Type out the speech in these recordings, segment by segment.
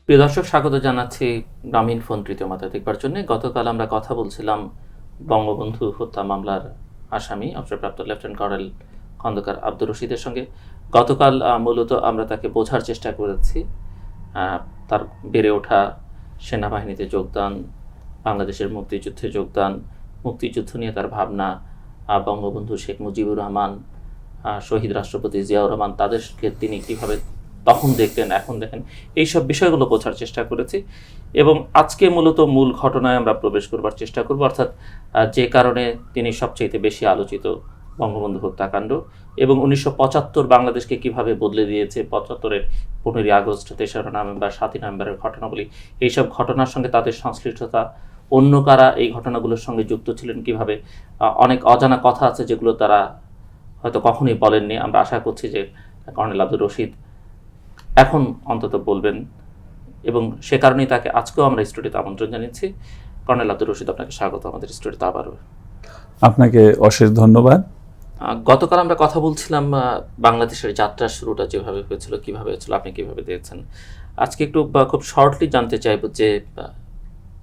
প্রিয় দর্শক, স্বাগত জানাচ্ছি গ্রামীণ ফোন তৃতীয় মাত্রাধিকবার জন্য। গতকাল আমরা কথা বলছিলাম বঙ্গবন্ধু হত্যা মামলার আসামি অবসরপ্রাপ্ত লেফটেন্যান্ট কর্নেল খন্দকার আব্দুর রশিদের সঙ্গে। গতকাল মূলত আমরা তাকে বোঝার চেষ্টা করেছি, তার বেড়ে ওঠা, সেনাবাহিনীতে যোগদান, বাংলাদেশের মুক্তিযুদ্ধে যোগদান, মুক্তিযুদ্ধ নিয়ে তার ভাবনা, বঙ্গবন্ধু শেখ মুজিবুর রহমান, শহীদ রাষ্ট্রপতি জিয়াউর রহমান, তাদেরকে তিনি কীভাবে তখন দেখতেন, এখন দেখেন, এইসব বিষয়গুলো বোঝার চেষ্টা করেছি। এবং আজকে মূলত মূল ঘটনায় আমরা প্রবেশ করবার চেষ্টা করব, অর্থাৎ যে কারণে তিনি সবচেয়ে বেশি আলোচিত, বঙ্গবন্ধু হত্যাকাণ্ড এবং 1975 বাংলাদেশকে কিভাবে বদলে দিয়েছে, 75-এর 15ই আগস্ট, 3রা নভেম্বর, 7ই নভেম্বরের ঘটনাবলী, এইসব ঘটনার সঙ্গে তাদের সংশ্লিষ্টতা, অন্য কারা এই ঘটনাগুলোর সঙ্গে যুক্ত ছিলেন, কিভাবে অনেক অজানা কথা আছে যেগুলো তারা হয়তো কখনোই বলেননি। আমরা আশা করছি যে কর্নেল আব্দুর রশিদ এখন অন্তত বলবেন, এবং সে কারণেই তাকে আজকেও আমরা স্টুডিওতে আমন্ত্রণ জানিয়েছি। কর্নেল আব্দুর রশিদ, আপনাকে স্বাগত আমাদের স্টুডিওতে আবারও। আপনাকে অশেষ ধন্যবাদ। গতকাল আমরা কথা বলছিলাম বাংলাদেশের যাত্রার শুরুটা যেভাবে হয়েছিল, কিভাবে হয়েছিল, আপনি কিভাবে দিয়েছেন। আজকে একটু খুব শর্টলি জানতে চাইব যে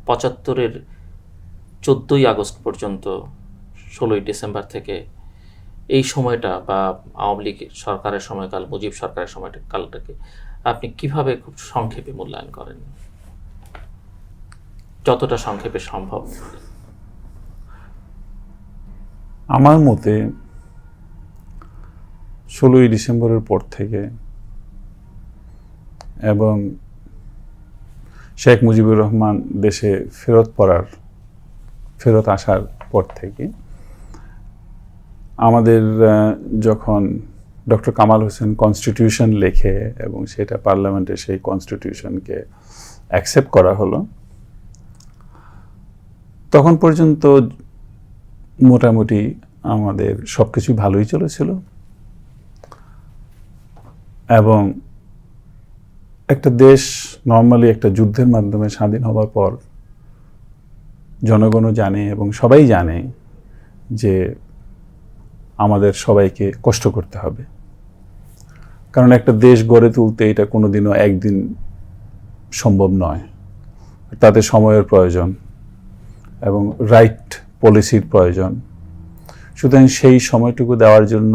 75-এর 14ই আগস্ট পর্যন্ত 16ই ডিসেম্বর থেকে এই সময়টা, বা আওয়ামী লীগ সরকারের সময়কাল, মুজিব সরকারের সময়কালটাকে আপনি কিভাবে খুব সংক্ষেপে মূল্যায়ন করেন, যতটা সংক্ষেপে সম্ভব? আমার মতে 16ই ডিসেম্বরের পর থেকে এবং শেখ মুজিবুর রহমান দেশে ফেরত আসার পর থেকে আমাদের যখন ডক্টর কামাল হোসেন কনস্টিটিউশন লেখে এবং সেটা পার্লামেন্টে সেই কনস্টিটিউশনকে অ্যাকসেপ্ট করা হলো, তখন পর্যন্ত মোটামুটি আমাদের সব কিছুই ভালোই চলেছিল। এবং একটা দেশ নর্মালি একটা যুদ্ধের মাধ্যমে স্বাধীন হওয়ার পর জনগণও জানে এবং সবাই জানে যে আমাদের সবাইকে কষ্ট করতে হবে, কারণ একটা দেশ গড়ে তুলতে এটা কোনোদিনও একদিন সম্ভব নয়। তাতে সময়ের প্রয়োজন এবং রাইট পলিসির প্রয়োজন। সুতরাং সেই সময়টুকু দেওয়ার জন্য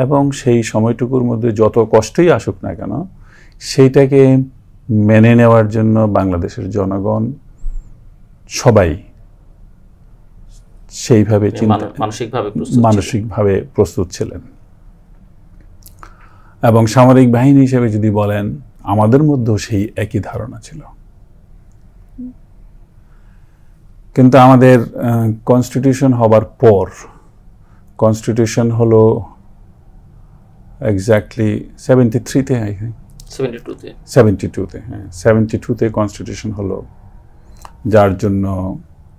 এবং সেই সময়টুকুর মধ্যে যত কষ্টই আসুক না কেন, সেইটাকে মেনে নেওয়ার জন্য বাংলাদেশের জনগণ সবাই সেইভাবে মানসিকভাবে প্রস্তুত ছিলেন। এবং সামরিক বাহিনী হিসেবে যদি বলেন, আমাদের মধ্যেও সেই একই ধারণা ছিল। কিন্তু আমাদের কনস্টিটিউশন হবার পর, কনস্টিটিউশন হলো এক্স্যাক্টলি 73-তে, আই থিঙ্ক 72-তে, হ্যাঁ 72-তে কনস্টিটিউশন হলো, যার জন্য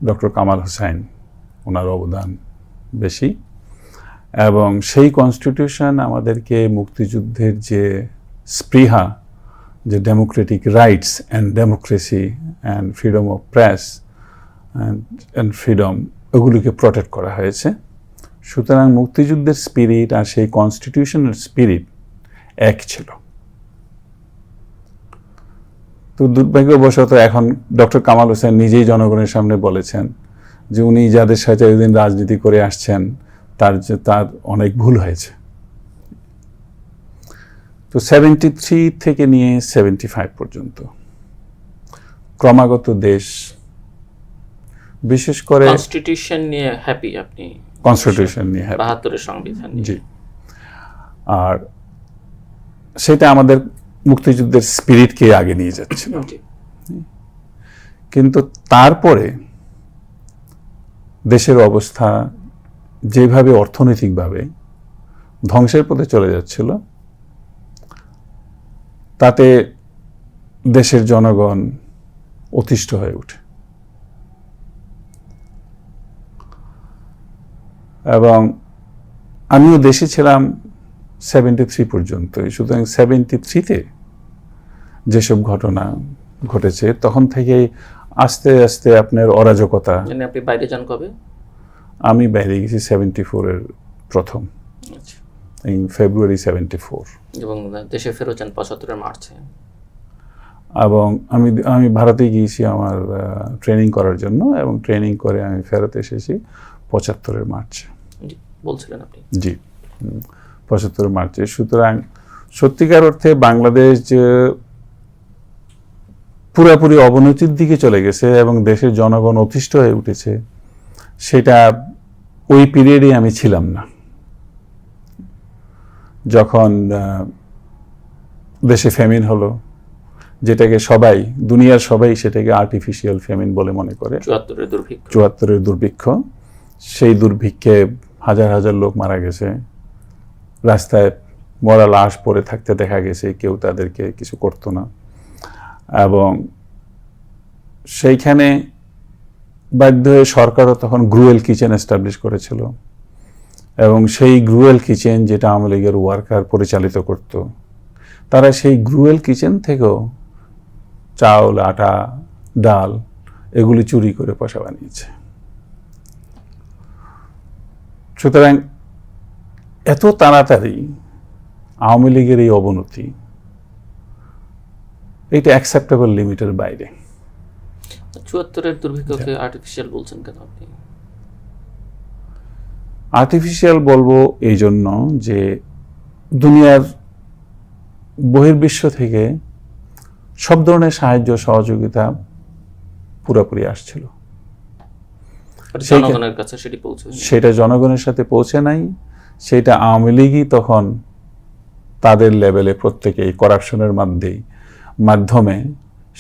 ডক্টর কামাল হোসেন, ওনার অবদান বেশি। এবং সেই কনস্টিটিউশন আমাদেরকে মুক্তিযুদ্ধের যে স্পৃহা, যে democratic rights and democracy and freedom of press and freedom, ওগুলিকে প্রটেক্ট করা হয়েছে। সুতরাং মুক্তিযুদ্ধের স্পিরিট আর সেই কনস্টিটিউশনের স্পিরিট এক ছিল। তো দুর্ভাগ্যবশত এখন ডক্টর কামাল হোসেন নিজেই জনগণের সামনে বলেছেন যে উনি যাদের সাথে এতদিন রাজনীতি করে আসছেন তার অনেক ভুল হয়েছে। তো 73 থেকে নিয়ে 75 পর্যন্ত ক্রমাগত দেশ, বিশেষ করে কনস্টিটিউশন নিয়ে হ্যাপি আপনি? কনস্টিটিউশন নিয়ে হ্যাপি, 72-এর সংবিধান। জি। আর সেটা আমাদের মুক্তিযুদ্ধের স্পিরিটকে আগে নিয়ে যাচ্ছিল। কিন্তু তারপরে দেশের অবস্থা যেভাবে অর্থনৈতিকভাবে ধ্বংসের পথে চলে যাচ্ছিল, তাতে দেশের জনগণ অতিষ্ঠ হয়ে ওঠে। এবং আমিও দেশে ছিলাম 73 পর্যন্ত। সুতরাং 73-তে যেসব ঘটনা ঘটেছে, তখন থেকে আস্তে আস্তে আপনার অরাজকতা। আপনি বাইরে যান কবে? আমি বাইরে গেছি 74-এর প্রথম, ইন ফেব্রুয়ারি 74। এবং দেশে ফেরত যান 75-এর মার্চে। এবং আমি ভারতে গিয়েছি আমার ট্রেনিং করার জন্য, এবং ট্রেনিং করে আমি ফেরত এসেছি 75 মার্চে। বলছিলেন আপনি। জি, 75 মার্চে। সুতরাং সত্যিকার অর্থে বাংলাদেশ যে পুরোপুরি অবনতির দিকে চলে গেছে এবং দেশের জনগণ অতিষ্ঠ হয়ে উঠেছে, সেটা ওই পিরিয়ডে আমি ছিলাম না, যখন দেশে ফেমিন হলো, যেটাকে দুনিয়ার সবাই সেটাকে আর্টিফিশিয়াল ফেমিন বলে মনে করে। 74-এর দুর্ভিক্ষ। সেই দুর্ভিক্ষে হাজার হাজার লোক মারা গেছে, রাস্তায় মরা লাশ পড়ে থাকতে দেখা গেছে, কেউ তাদেরকে কিছু করতো না। এবং সেইখানে বাধ্য হয়ে সরকারও তখন গ্রুয়েল কিচেন এস্টাবলিশ করেছিল, এবং সেই গ্রুয়েল কিচেন যেটা আওয়ামী লীগের ওয়ার্কার পরিচালিত করত, তারা সেই গ্রুয়েল কিচেন থেকেও চাউল, আটা, ডাল এগুলি চুরি করে পয়সা বানিয়েছে। সুতরাং এত তাড়াতাড়ি আওয়ামী লীগের এই অবনতি, এটা অ্যাকসেপ্টেবল লিমিটের বাইরে। 74-এর দুর্ভিক্ষকে আর্টিফিশিয়াল বলছেন কেন আপনি? আর্টিফিশিয়াল বলবো এই জন্য যে দুনিয়ার বহির্বিশ্ব থেকে সব ধরনের সাহায্য সহযোগিতা পুরোপুরি আসছিল, জনগণের কাছে সেটা জনগণের সাথে পৌঁছে নাই। সেটা আওয়ামী লীগই তখন তাদের লেভেলে প্রত্যেকে করাপশনের মাধ্যমে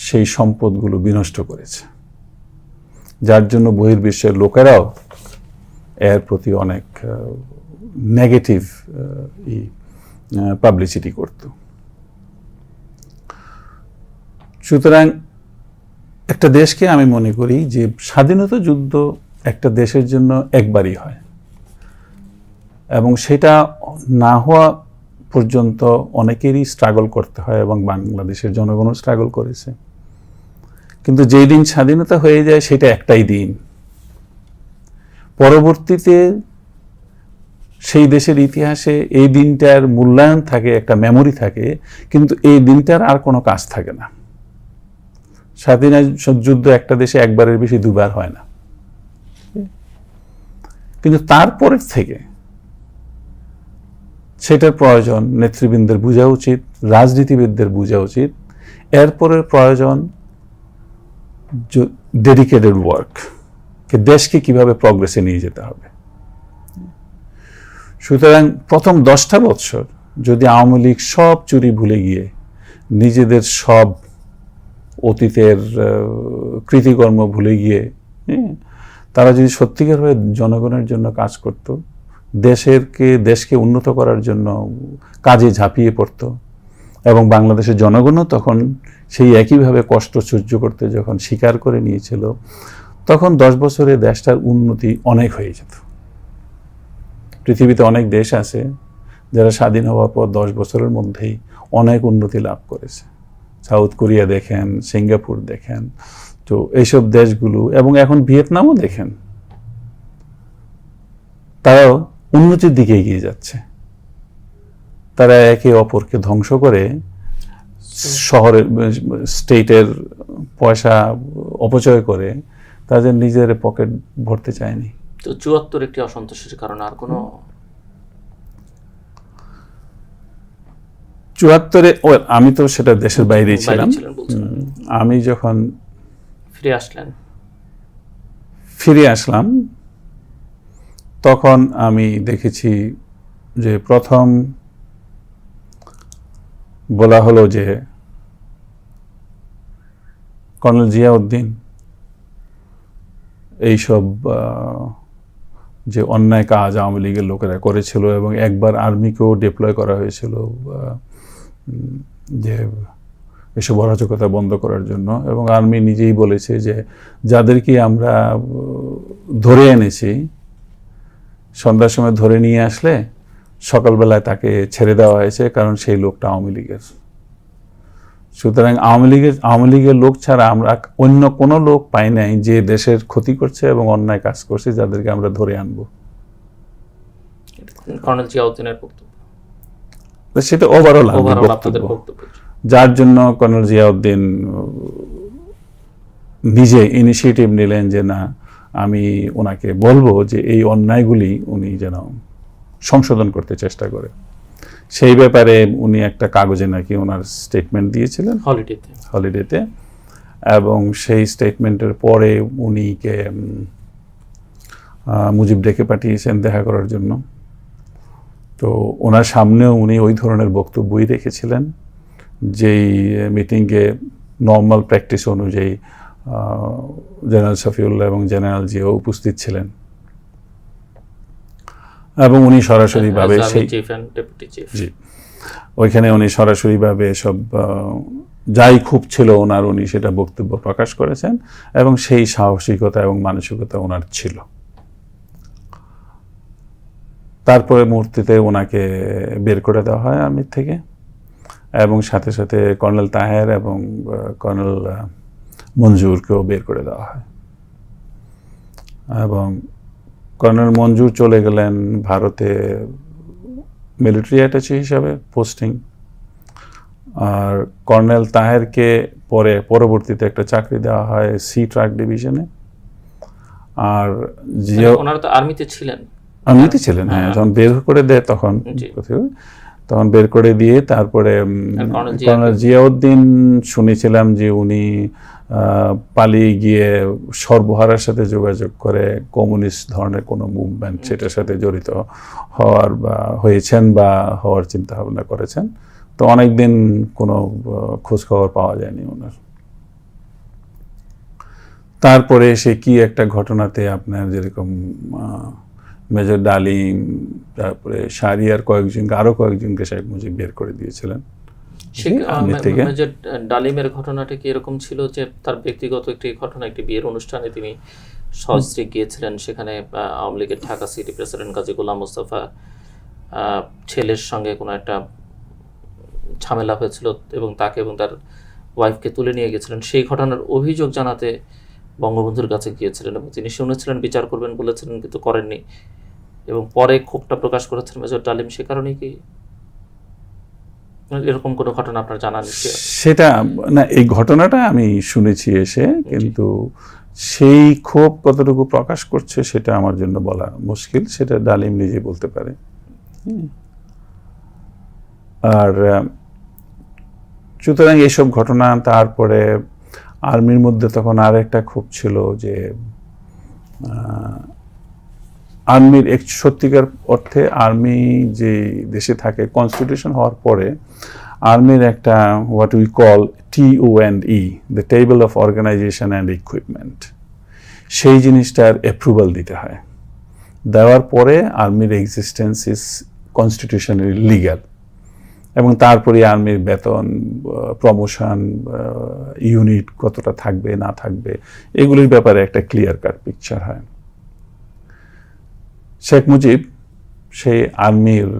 সেই সম্পদগুলো বিনষ্ট করেছে, যার জন্য বহির্বিশ্বের লোকেরাও এর প্রতি অনেক নেগেটিভ পাবলিসিটি করত। সুতরাং একটা দেশকে আমি মনে করি যে স্বাধীনতা যুদ্ধ একটা দেশের জন্য একবারই হয়, এবং সেটা না হওয়া পর্যন্ত অনেকেরই স্ট্রাগল করতে হয়, এবং বাংলাদেশের জনগণও স্ট্রাগল করেছে। কিন্তু যেই দিন স্বাধীনতা হয়ে যায় সেটা একটাই দিন, পরবর্তীতে সেই দেশের ইতিহাসে এই দিনটার মূল্যায়ন থাকে, একটা মেমোরি থাকে, কিন্তু এই দিনটার আর কোনো কাজ থাকে না। স্বাধীনতা যুদ্ধ একটা দেশে একবারের বেশি দুবার হয় না, কিন্তু তারপরের থেকে সেটার প্রয়োজন নেতৃবৃন্দের বোঝা উচিত, রাজনীতিবিদদের বোঝা উচিত। এরপরের প্রয়োজন ডেডিকেটেড ওয়ার্ক, দেশকে কিভাবে প্রগ্রেসে নিয়ে যেতে হবে। সুতরাং প্রথম 10টা বছর যদি আওয়ামী লীগ সব চুরি ভুলে গিয়ে নিজেদের সব অতীতের কৃতিকর্ম ভুলে গিয়ে তারা যদি সত্যিকারভাবে জনগণের জন্য কাজ করত, দেশকে উন্নত করার জন্য কাজে ঝাঁপিয়ে পড়ত, এবং বাংলাদেশের জনগণও তখন সেই একইভাবে কষ্ট সহ্য করতে যখন স্বীকার করে নিয়েছিল, তখন 10 বছরে দেশটার উন্নতি অনেক হয়ে যেত। পৃথিবীতে অনেক দেশ আছে যারা স্বাধীন হওয়ার পর 10 বছরের মধ্যেই অনেক উন্নতি লাভ করেছে। সাউথ কোরিয়া দেখেন, সিঙ্গাপুর দেখেন, তো এইসব দেশগুলো, এবং এখন ভিয়েতনামও দেখেন, তারাও উন্নতির দিকে এগিয়ে যাচ্ছে। তারা একে অপরকে ধ্বংস করে শহরের স্টেটের পয়সা অপচয় করে তাদের নিজের পকেট ভরতে চায়নি। তো 74 একটি অসন্তোষের কারণ, আর কোনো 74-এ আমি তো সেটা দেশের বাইরেই ছিলাম। আমি যখন ফিরে আসলাম তখন আমি দেখেছি যে প্রথম বলা হলো যে কর্নেল জিয়াউদ্দিন এইসব যে অন্যায় কাজ আওয়ামী লীগের লোকেরা করেছিল, এবং একবার আর্মিকেও ডিপ্লয় করা হয়েছিল যে এসব অরাজকতা বন্ধ করার জন্য, এবং আর্মি নিজেই বলেছে যে যাদেরকে আমরা ধরে এনেছি সন্ধ্যার সময় ধরে নিয়ে আসলে সকালবেলায় তাকে ছেড়ে দেওয়া হয়েছে, কারণ সেই লোকটা আওয়ামী লীগের। সুতরাং আওয়ামী লীগের লোক ছাড়া আমরা অন্য কোনো লোক পাই নাই যে দেশের ক্ষতি করছে এবং অন্যায় কাজ করছে, যাদেরকে আমরা ধরে আনবো। কর্নেল জিয়াউদ্দিনের বক্তব্য, সেটা ওভারঅল যার জন্য কর্নেল জিয়াউদ্দিন নিজে ইনিশিয়েটিভ নিলেন যে না, আমি ওনাকে বলবো যে এই অন্যায়গুলি উনি যেন সংশোধন করতে চেষ্টা করে। সেই ব্যাপারে উনি একটা কাগজে নাকি ওনার স্টেটমেন্ট দিয়েছিলেন হলিডেতে, এবং সেই স্টেটমেন্টের পরে উনিকে মুজিব ডেকে পাঠিয়েছেন দেখা করার জন্য। তো ওনার সামনেও উনি ওই ধরনের বক্তব্যই রেখেছিলেন, যেই মিটিংয়ে নর্মাল প্র্যাকটিস অনুযায়ী জেনারেল শফিউল্লাহ এবং জেনারেল জিয়া উপস্থিত ছিলেন, এবং উনি সরাসরিভাবে ওইখানে উনি সরাসরিভাবে সব যাই খুব ছিল ওনার, উনি সেটা বক্তব্য প্রকাশ করেছেন, এবং সেই সাহসিকতা এবং মানসিকতা ওনার ছিল। তারপরে মুহূর্তে ওনাকে বের করে দেওয়া হয় আর্মির থেকে, এবং সাথে সাথে কর্নেল তাহের এবং কর্নেল মঞ্জুরকেও বের করে দেওয়া হয়, এবং কর্নেল মঞ্জুর চলে গেলেন ভারতে মিলিটারি অ্যাটাচি হিসাবে পোস্টিং, আর কর্নেল তাহেরকে পরবর্তীতে একটা চাকরি দেওয়া হয় সি ট্রাক ডিভিশনে। আর ওনারা তো আর্মিতে ছিলেন, হ্যাঁ, যখন বের করে দেয় তখন বের করে দিয়ে তারপরে কর্নেল জিয়াউদ্দিন শুনেছিলাম যে উনি পালিয়ে গিয়ে সর্বহারার সাথে যোগাযোগ করে কমিউনিস্ট ধরনের কোনো মুভমেন্ট সেটার সাথে জড়িত হয়েছেন বা হওয়ার চিন্তা ভাবনা করেছেন। তো অনেকদিন কোনো খোঁজ খবর পাওয়া যায়নি ওনার। তারপরে সে কি একটা ঘটনাতে আপনার যেরকম মেজর ডালিম, তারপরে শাহরিয়ার আরো কয়েকজনকে শেখ মুজিব বের করে দিয়েছিলেন। মেজর ডালিমের ঘটনাটা কি এরকম ছিল যে তার ব্যক্তিগত একটি ঘটনা, একটি বিয়ের অনুষ্ঠানে তিনি সস্ত্রীক গিয়েছিলেন, সেখানে আওয়ামী লীগের ঢাকা সিটি প্রেসিডেন্ট কাজী গোলাম মোস্তফা ছেলের সঙ্গে কোনো একটা ঝামেলা হয়েছিল এবং তাকে এবং তার ওয়াইফকে তুলে নিয়ে গেছিলেন। সেই ঘটনার অভিযোগ জানাতে বঙ্গবন্ধুর কাছে গিয়েছিলেন এবং তিনি শুনেছিলেন, বিচার করবেন বলেছিলেন, কিন্তু করেননি, এবং পরে ক্ষোভটা প্রকাশ করেছেন মেজর ডালিম। সে কারণে কি এরকম কোনো ঘটনা আপনার জানা নেই? সেটা না, এই ঘটনাটা আমি শুনেছি এসে, কিন্তু সেই ক্ষোভ কতটুকু প্রকাশ করছে সেটা আমার জন্য বলা মুশকিল, সেটা ডালিম নিজে বলতে পারে। আর সুতরাং এইসব ঘটনা, তারপরে আর্মির মধ্যে তখন আর একটা ক্ষোভ ছিল যে আর্মির সত্যিকার অর্থে আর্মি যে দেশে থাকে কনস্টিটিউশন হওয়ার পরে আর্মির একটা what we call TOE, the table of organisation and equipment, সেই জিনিসটার অ্যাপ্রুভাল দিতে হয়। দেওয়ার পরে আর্মির এক্সিস্টেন্স ইজ কনস্টিটিউশনালি লিগ্যাল, এবং তারপরে আর্মির বেতন, প্রমোশন, ইউনিট কতটা থাকবে না থাকবে, এগুলির ব্যাপারে একটা ক্লিয়ার কাট পিকচার হয়। শেখ মুজিব সেই আর্মির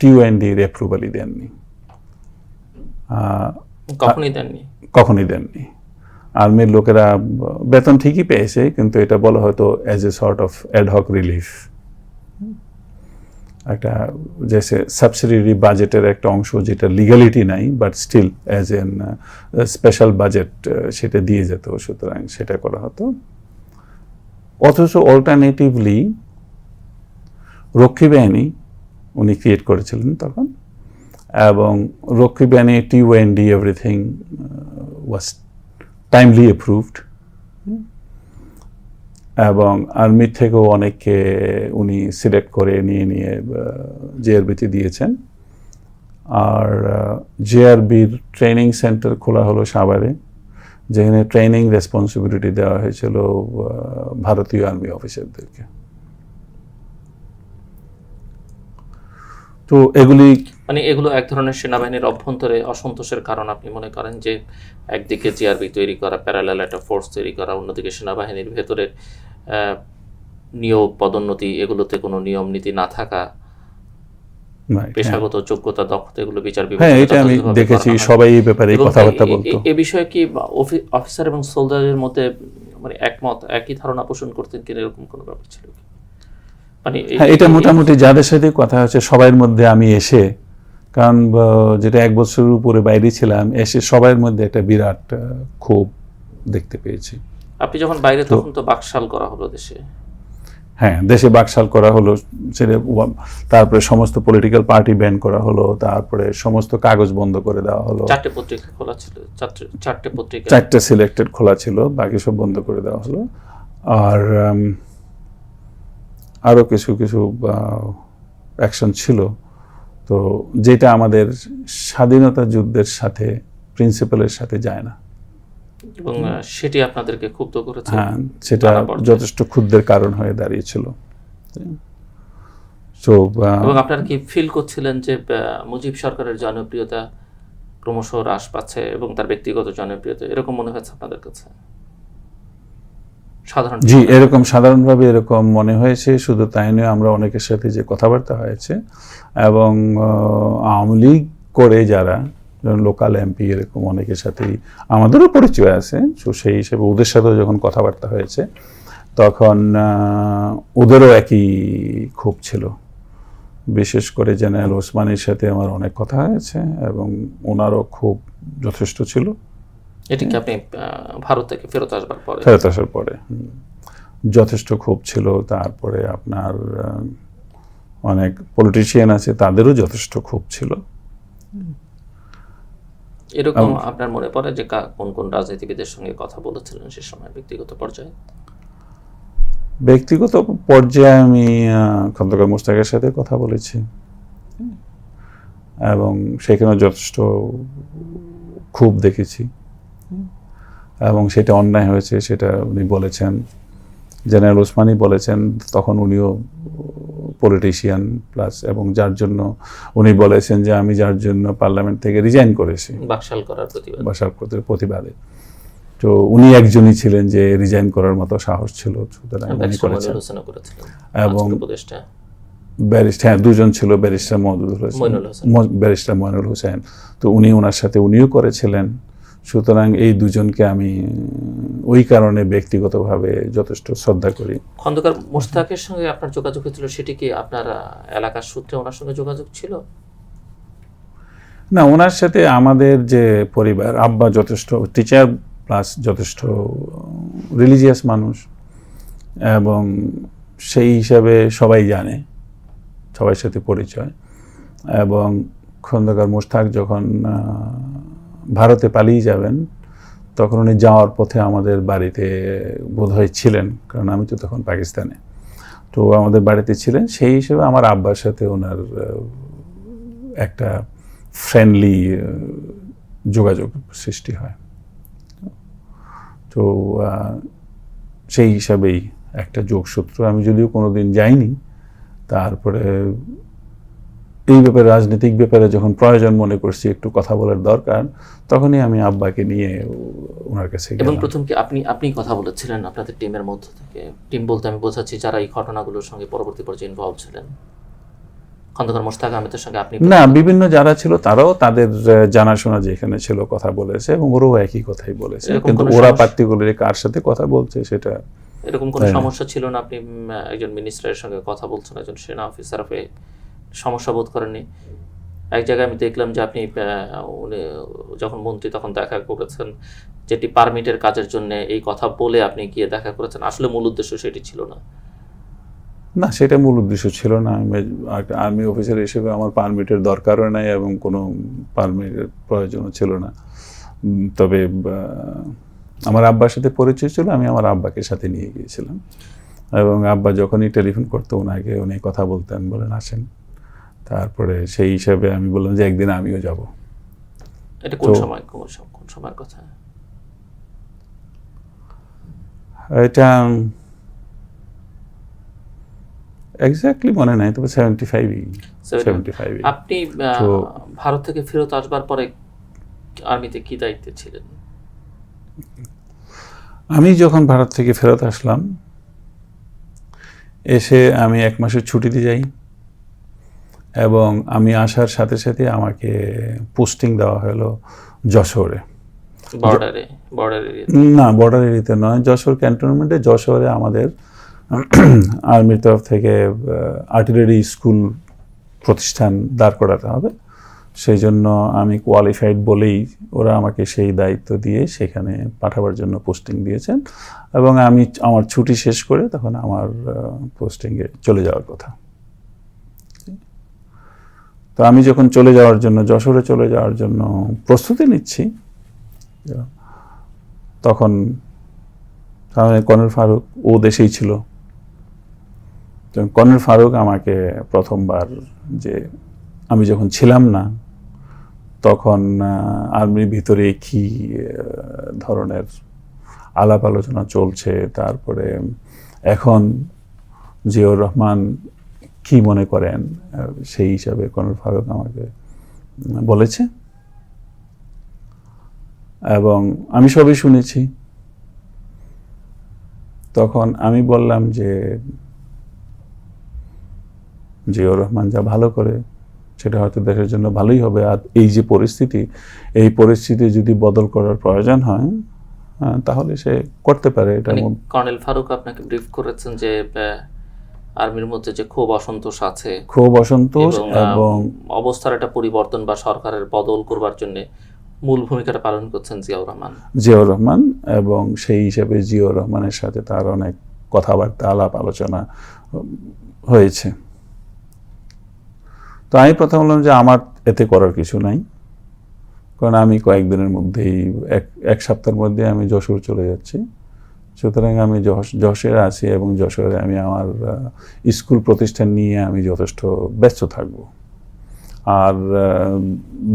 TOE-র অ্যাপ্রুভালই দেননি, কখনই দেননি। আর্মির লোকেরা বেতন ঠিকই পেয়েছে, কিন্তু এটা বলা হয়তো as a sort of ad hoc relief, একটা যে সাবসিডিয়ারি বাজেটের একটা অংশ যেটা লিগ্যালিটি নাই, but still as an special budget সেটা দিয়ে যেত, সুতরাং সেটা করা হতো। অথচ অল্টারনেটিভলি রক্ষী বাহিনী উনি ক্রিয়েট করেছিলেন তখন, এবং রক্ষী বাহিনী TOE everything was timely approved, এবং আর্মির থেকেও অনেককে উনি সিলেক্ট করে নিয়ে JRB-তে দিয়েছেন। আর JRB-র ট্রেনিং সেন্টার খোলা হলো সাভারে, যেখানে ট্রেনিং রেসপন্সিবিলিটি দেওয়া হয়েছিল ভারতীয় আর্মি অফিসারদেরকে। তো এগুলো এক ধরনের সেনাবাহিনীর অভ্যন্তরে অসন্তোষের কারণ আপনি মনে করেন, যে একদিকে JRB তৈরি করা, প্যারালাল একটা ফোর্স তৈরি করা, অন্যদিকে সেনাবাহিনীর ভেতরের নিয়োগ পদোন্নতি, এগুলোতে কোনো নিয়ম নীতি না থাকা, পেশাগত যোগ্যতা, দক্ষতা, এগুলো বিচার বিভাগ, এটা আমি দেখেছি সবাই এই ব্যাপারে কথাবার্তা বলতো। এই বিষয়ে কি অফিসার এবং সোলজারের মধ্যে একমত, একই ধারণা পোষণ করতেন কিনা, এরকম কোনো ব্যাপার ছিল কি? এটা মোটামুটি যাদের সাথে কথা হচ্ছে সবার মধ্যে আমি এসে কারণ যেটা 1 বছরের উপরে বাইরে ছিলাম, এসে সবার মধ্যে একটা বিরাট ক্ষোভ দেখতে পেয়েছি। আপনি যখন বাইরে তখন তো বাকশাল করা হলো দেশে। হ্যাঁ, দেশে বাকশাল করা হলো, সেটা তারপরে সমস্ত পলিটিক্যাল পার্টি ব্যান করা হলো, তারপরে সমস্ত কাগজ বন্ধ করে দেওয়া হলো। 4টে পত্রিকা খোলা ছিল, 4টে পত্রিকা, 4টে সিলেক্টেড খোলা ছিল, বাকি সব বন্ধ করে দেওয়া হলো। আর আরও কিছু কিছু অ্যাকশন ছিল, তো যেটা আমাদের স্বাধীনতা যুদ্ধের সাথে, প্রিন্সিপালের সাথে যায় না, এবং সেটি আপনাদেরকে ক্ষুব্ধ করেছে। হ্যাঁ, সেটা যথেষ্ট ক্ষুব্ধের কারণ হয়ে দাঁড়িয়েছিল। এবং আপনারা কি ফিল করছিলেন যে মুজিব সরকারের জনপ্রিয়তা ক্রমশ হ্রাস পাচ্ছে এবং তার ব্যক্তিগত জনপ্রিয়তা, এরকম মনে হয়েছে আপনাদের কাছে? সাধারণ জি, এরকম সাধারণভাবে এরকম মনে হয়েছে। শুধু তাই নয়, আমরা অনেকের সাথে যে কথাবার্তা হয়েছে এবং আওয়ামী লীগ করে যারা লোকাল এমপি, এরকম অনেকের সাথেই আমাদেরও পরিচয় আছে, তো সেই হিসেবে ওদের সাথেও যখন কথাবার্তা হয়েছে তখন ওদেরও একই ক্ষোভ ছিল। বিশেষ করে জেনারেল ওসমানীর সাথে আমার অনেক কথা হয়েছে এবং ওনারও ক্ষোভ যথেষ্ট ছিল। এটি কি আপনি ভারত থেকে ফেরত আসার পরে যথেষ্ট ক্ষোভ ছিল। তারপরে আপনার অনেক পলিটিশিয়ান আছে, তাদেরও যথেষ্ট ক্ষোভ ছিল। এরকম আপনার মনে পড়ে যে কোন কোন রাজনীতিবিদের সঙ্গে কথা বলেছিলেন সে সময় ব্যক্তিগত পর্যায়ে? ব্যক্তিগত পর্যায়ে আমি খন্দকার মোশতাকের সাথে কথা বলেছি এবং সেখানে যথেষ্ট ক্ষোভ দেখেছি এবং সেটা অন্যায় হয়েছে সেটা উনি বলেছেন। জেনারেল ওসমানী বলেছেন, তখন উনিও পলিটিশিয়ান প্লাস, এবং যার জন্য উনি বলেছেন যে আমি যার জন্য পার্লামেন্ট থেকে রিজাইন করেছি বাকশাল করার প্রতিবাদে, তো উনি একজনই ছিলেন যে রিজাইন করার মতো সাহস ছিল, সুতরাং উনি করেছেন। এবং ব্যারিস্টার, দুজন ছিল, ব্যারিস্টার ব্যারিস্টার মইনুল হোসেন, তো উনি ওনার সাথে উনিও করেছিলেন। সুতরাং এই দুজনকে আমি ওই কারণে ব্যক্তিগতভাবে যথেষ্ট শ্রদ্ধা করি। খন্দকার মোশতাকের সঙ্গে আপনার যোগাযোগ হয়েছিল, সেটি কি আপনার এলাকার সূত্রে ওনার সঙ্গে যোগাযোগ ছিল? না, ওনার সাথে আমাদের যে পরিবার, আব্বা যথেষ্ট টিচার প্লাস যথেষ্ট রিলিজিয়াস মানুষ এবং সেই হিসাবে সবাই জানে, সবার সাথে পরিচয়। এবং খন্দকার মোশতাক যখন ভারতে পালিয়ে যাবেন তখন উনি যাওয়ার পথে আমাদের বাড়িতে বোধহয় ছিলেন, কারণ আমি তো তখন পাকিস্তানে, তো আমাদের বাড়িতে ছিলেন। সেই হিসেবে আমার আব্বার সাথে ওনার একটা ফ্রেন্ডলি যোগাযোগ সৃষ্টি হয়, তো সেই হিসাবেই একটা যোগসূত্র। আমি যদিও কোনোদিন যাইনি, তারপরে এই ব্যাপারে, রাজনৈতিক ব্যাপারে যখন প্রয়োজন মনে করছি, একটু কথা বলার দরকার, তখনই আমি আব্বাকে নিয়ে ওনার কাছে গেলাম। এবং প্রথম কি আপনি কথা বলেছিলেন আপনাদের টিমের মধ্য থেকে? টিম বলতে আমি বোঝাচ্ছি যারা এই ঘটনাগুলোর সঙ্গে পরবর্তী পর্যায়ে ইনভলভ ছিলেন। খন্দকার মোশতাক আহমেদের সঙ্গে আপনি? না, বিভিন্ন যারা ছিল তারাও তাদের জানাশোনা যেখানে ছিল কথা বলেছে এবং ওরাও একই কথাই বলেছে, কিন্তু ওরা পার্টিকুলারলি কার সাথে কথা বলছে সেটা। এরকম কোনো সমস্যা ছিল না? আপনি একজন মিনিস্টারের সঙ্গে কথা বলছেন, একজন সেনা অফিসার হয়ে সমস্যা বোধ করেননি? এক জায়গায় আমি দেখলাম যে আপনি উনি যখন মন্ত্রী তখন দেখা করেছেন, যেটি পারমিটের কাজের জন্য এই কথা বলে আপনি গিয়ে দেখা করেছেন, আসলে মূল উদ্দেশ্য সেটি ছিল না? না, সেটা মূল উদ্দেশ্য ছিল না। আর্মি অফিসার হিসেবে আমার পারমিটের দরকারও নাই এবং কোনো পারমিটের প্রয়োজনও ছিল না। তবে আমার আব্বার সাথে পরিচয় ছিল, আমি আমার আব্বাকে সাথে নিয়ে গিয়েছিলাম এবং আব্বা যখনই টেলিফোন করতো ওনাকে, উনি কথা বলতেন, বলেন আসেন। তারপরে সেই হিসাবে আমি বললাম যে একদিন আমিও যাব। এটা কোন সময়ের কথা? এটা এক্স্যাক্টলি মনে নাই, তবে 75। আপনি ভারত থেকে ফেরত আসবার পরে আর্মিতে কি দায়িত্বে ছিলেন? আমি যখন ভারত থেকে ফেরত আসলাম, এসে আমি 1 মাসের ছুটিতে যাই এবং আমি আসার সাথে সাথে আমাকে পোস্টিং দেওয়া হলো যশোরে। না, বর্ডার এরিয়াতে নয়, যশোর ক্যান্টনমেন্টে। যশোরে আমাদের আর্মির তরফ থেকে আর্টিলারি স্কুল প্রতিষ্ঠান দাঁড় করাতে হবে, সেই জন্য আমি কোয়ালিফাইড বলেই ওরা আমাকে সেই দায়িত্ব দিয়ে সেখানে পাঠাবার জন্য পোস্টিং দিয়েছেন, এবং আমি আমার ছুটি শেষ করে তখন আমার পোস্টিংয়ে চলে যাওয়ার কথা। তো আমি যখন চলে যাওয়ার জন্য, যশোরে চলে যাওয়ার জন্য প্রস্তুতি নিচ্ছি, তখন কর্নেল ফারুক ও দেশেই ছিল। কর্নেল ফারুক আমাকে প্রথমবার, যে আমি যখন ছিলাম না তখন আর্মির ভিতরে কি ধরনের আলাপ আলোচনা চলছে, তারপরে এখন জিয়াউর রহমান কি মনে করেন, সেই হিসাবে কর্নেল ফারুক আমাকে বলেছে, এবং আমি সবই শুনেছি। তখন আমি বললাম যে জিয়াউর রহমান যা ভালো করে সেটা হয়তো দেশের জন্য ভালোই হবে, আর এই যে পরিস্থিতি, এই পরিস্থিতি যদি বদল করার প্রয়োজন হয় তাহলে সে করতে পারে। এটা কর্নেল ফারুক আপনাকে ব্রিফ করেছেন যে আর্মির মধ্যে যে ক্ষোভ অসন্তোষ আছে, ক্ষোভ অসন্তোষ এবং অবস্থার একটা পরিবর্তন বা সরকারের বদল করবার জন্য মূল ভূমিকাটা পালন করছেন জিয়াউর রহমান, এবং সেই হিসাবে জিয়াউর রহমানের সাথে তার অনেক কথাবার্তা, আলাপ আলোচনা হয়েছে। তো আমি প্রথম বললাম যে আমার এতে করার কিছু নাই, কারণ আমি কয়েকদিনের মধ্যেই, এক সপ্তাহের মধ্যে আমি যশোর চলে যাচ্ছি। সুতরাং আমি যশোরে আছি, এবং যশোরে আমি আমার স্কুল প্রতিষ্ঠান নিয়ে আমি যথেষ্ট ব্যস্ত থাকব। আর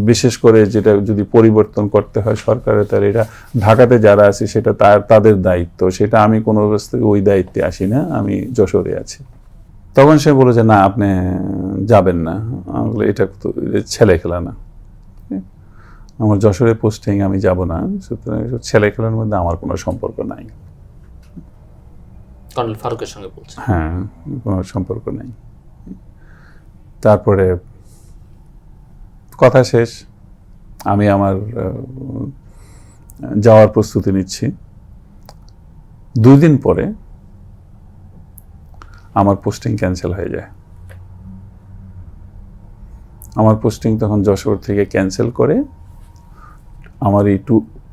বিশেষ করে যেটা যদি পরিবর্তন করতে হয় সরকারের, তার এটা ঢাকাতে যারা আছে সেটা তাদের দায়িত্ব, সেটা আমি কোনো অবস্থায় ওই দায়িত্বে আসি না, আমি যশোরে আছি। তখন সে বলে যে না, আপনি যাবেন না। এটা তো ছেলে খেলা না, আমার যশোরে পোস্টিং, আমি যাব না। সুতরাং ছেলে খেলার মধ্যে আমার কোনো সম্পর্ক নাই। কর্নেল ফারুকের সঙ্গে বলছেন? হ্যাঁ, কোনো সম্পর্ক নাই। তারপরে কথা শেষ, আমি আমার যাওয়ার প্রস্তুতি নিচ্ছি। 2 দিন পরে আমার পোস্টিং ক্যান্সেল হয়ে যায়। আমার পোস্টিং তখন যশোর থেকে ক্যান্সেল করে আমার এই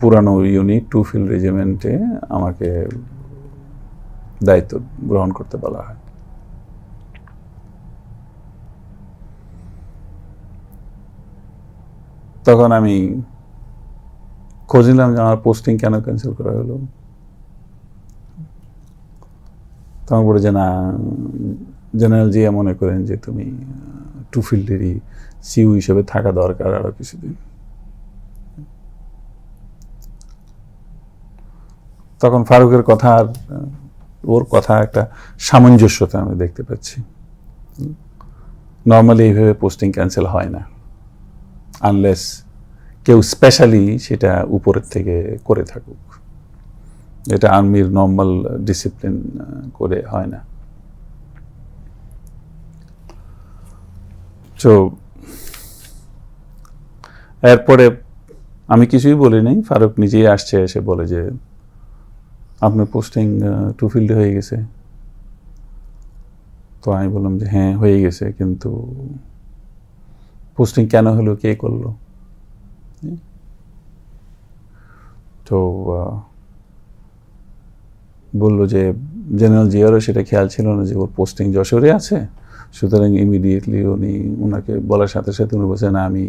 পুরানো ইউনিট 2 ফিল্ড রেজিমেন্টে আমাকে দায়িত্ব গ্রহণ করতে বলা হয়। তখন আমি খোঁজ নিলাম যে আমার পোস্টিং কেন ক্যান্সেল করা হলো। তখন বলে যে না, জেনারেল জিয়া মনে করেন যে তুমি 2 ফিল্ডেরই সিইউ হিসেবে থাকা দরকার আরো কিছুদিন। তখন ফারুকের কথা আর ওর কথা একটা সামঞ্জস্যতা আমি দেখতে পাচ্ছি। নর্মালি এইভাবে পোস্টিং ক্যান্সেল হয় না, আনলেস কেউ স্পেশালি সেটা উপরের থেকে করে থাকুক। এটা আর্মির নর্মাল ডিসিপ্লিন করে হয় না। তো এরপরে আমি কিছুই বলি নাই, ফারুক নিজেই আসছে, এসে বলে যে আপনার পোস্টিং 2 ফিল্ডে হয়ে গেছে। তো আমি বললাম যে হ্যাঁ হয়ে গেছে, কিন্তু পোস্টিং কেন হলো, কে করলো? তো বললো যে জেনারেল জিয়ারও সেটা খেয়াল ছিল না যে ওর পোস্টিং যশোরে আছে, সুতরাং ইমিডিয়েটলি ওনাকে বলার সাথে সাথে উনি বলছেন আমি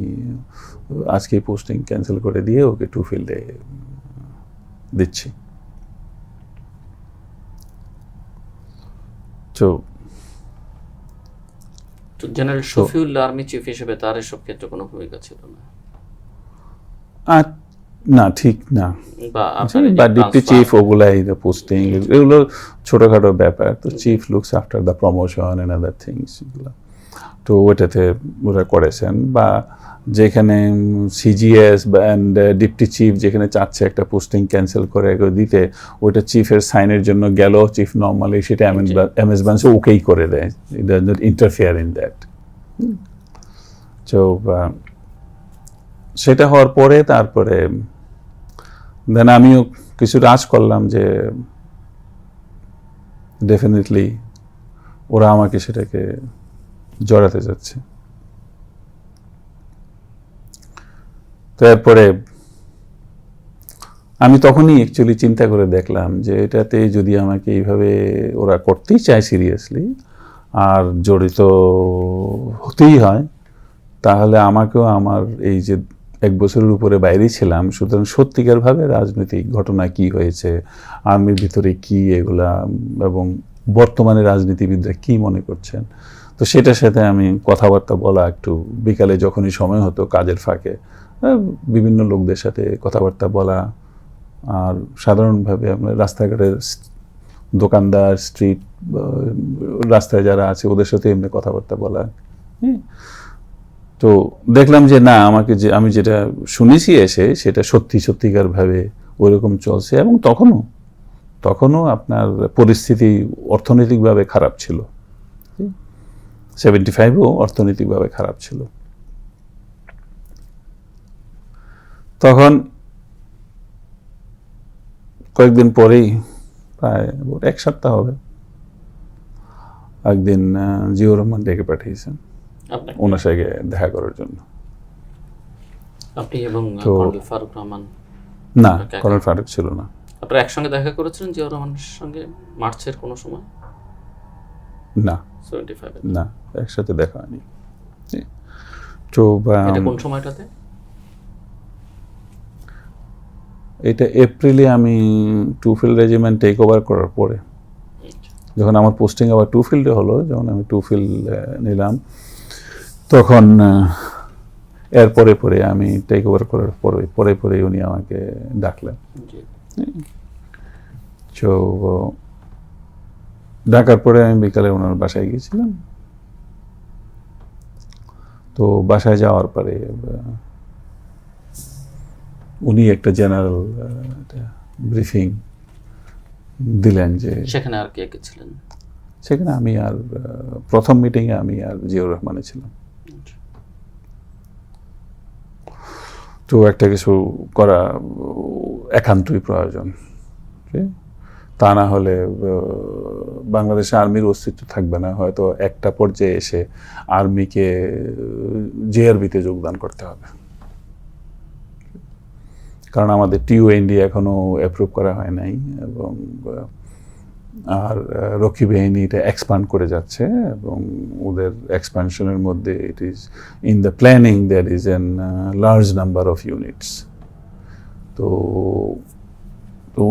আজকেই পোস্টিং ক্যান্সেল করে দিয়ে ওকে 2 ফিল্ডে দিচ্ছি। তো জেনারেল শফিউল্লাহ আর্মি চিফ হিসেবে তার এসব ক্ষেত্রে কোনো ভূমিকা ছিল না? না, ঠিক না। বা ডিপটি চিফ, ওগুলাই পোস্টিং, এগুলো ছোটখাটো ব্যাপার। তো chief looks after the promotion and other things, এগুলো তো ওটাতে ওরা করেছেন। বা যেখানে সিজিএস অ্যান্ড ডিপটি চিফ যেখানে চাচ্ছে একটা পোস্টিং ক্যান্সেল করে দিতে, ওটা চিফের সাইনের জন্য গেল, চিফ নর্মালি সেটা এমএস বান্সে ওকেই করে দেয়, it does not interfere in that. তো সেটা হওয়ার পরে তারপরে দেন আমিও কিছু রাজ করলাম যে ডেফিনেটলি ওরা আমাকে সেটাকে জড়াতে যাচ্ছে। তো এরপরে আমি তখনই অ্যাকচুয়ালি চিন্তা করে দেখলাম যে এটাতে যদি আমাকে এইভাবে ওরা করতেই চায় সিরিয়াসলি আর জড়িত হতেই হয়, তাহলে আমাকেও আমার এই যে 1 বছরের উপরে বাইরেই ছিলাম, সুতরাং সত্যিকারভাবে রাজনৈতিক ঘটনা কি হয়েছে, আর্মির ভিতরে কি এগুলা, এবং বর্তমানে রাজনীতিবিদরা কি মনে করছেন, তো সেটার সাথে আমি কথাবার্তা বলা, একটু বিকালে যখনই সময় হতো কাজের ফাঁকে বিভিন্ন লোকদের সাথে কথাবার্তা বলা, আর সাধারণভাবে আপনার রাস্তাঘাটের দোকানদার, স্ট্রিট, রাস্তায় যারা আছে ওদের সাথে এমনি কথাবার্তা বলা। তো দেখলাম যে না, আমাকে যে আমি যেটা শুনেছি এসে সেটা সত্যিকারভাবে ওরকম চলছে, এবং তখনও আপনার পরিস্থিতি অর্থনৈতিকভাবে খারাপ ছিল। 75ও অর্থনৈতিকভাবে খারাপ ছিল। তখন কয়েকদিন পরেই, প্রায় 1 সপ্তাহ হবে, একদিন জিয়াউর রহমান ডেকে পাঠিয়েছেন ওনার সঙ্গে দেখা করার জন্য। আপনি এবং কর্নেল ফারুক রহমান? না, কর্নেল ফারুক ছিল না। আপনারা একসঙ্গে দেখা করেছিলেন জিয়াউর রহমানের সঙ্গে মার্চের কোনো সময়? না, 75 না, একসাথে দেখা হয়নি। তো এটা কোন সময়টাতে? এটা এপ্রিলে আমি টুফিল্ড রেজিমেন্ট টেক ওভার করার পরে, যখন আমার পোস্টিং আবার টুফিল্ডে হলো, যখন আমি টুফিল্ড নিলাম, তখন এর পরে আমি টেক ওভার করার পরে উনি আমাকে ডাকলেন। তো ডাকার পরে আমি বিকালে ওনার বাসায় গিয়েছিলাম। তো বাসায় যাওয়ার পরে উনি একটা জেনারেল ব্রিফিং দিলেন যে সেখানে আর কে কে ছিলেন? সেখানে আমি আর প্রথম মিটিংয়ে আমি আর জিয়াউর রহমানে ছিলাম। তো একটা কিছু করা একান্তই প্রয়োজন, তা না হলে বাংলাদেশে আর্মির অস্তিত্ব থাকবে না। হয়তো একটা পর্যায়ে এসে আর্মিকে জেআরবিতে যোগদান করতে হবে, কারণ আমাদের টিওএনডি এখনো অ্যাপ্রুভ করা হয় নাই, এবং আর রক্ষী বাহিনী এটা এক্সপান্ড করে যাচ্ছে, এবং ওদের এক্সপানশনের মধ্যে it is in the planning there is an large number of units. তো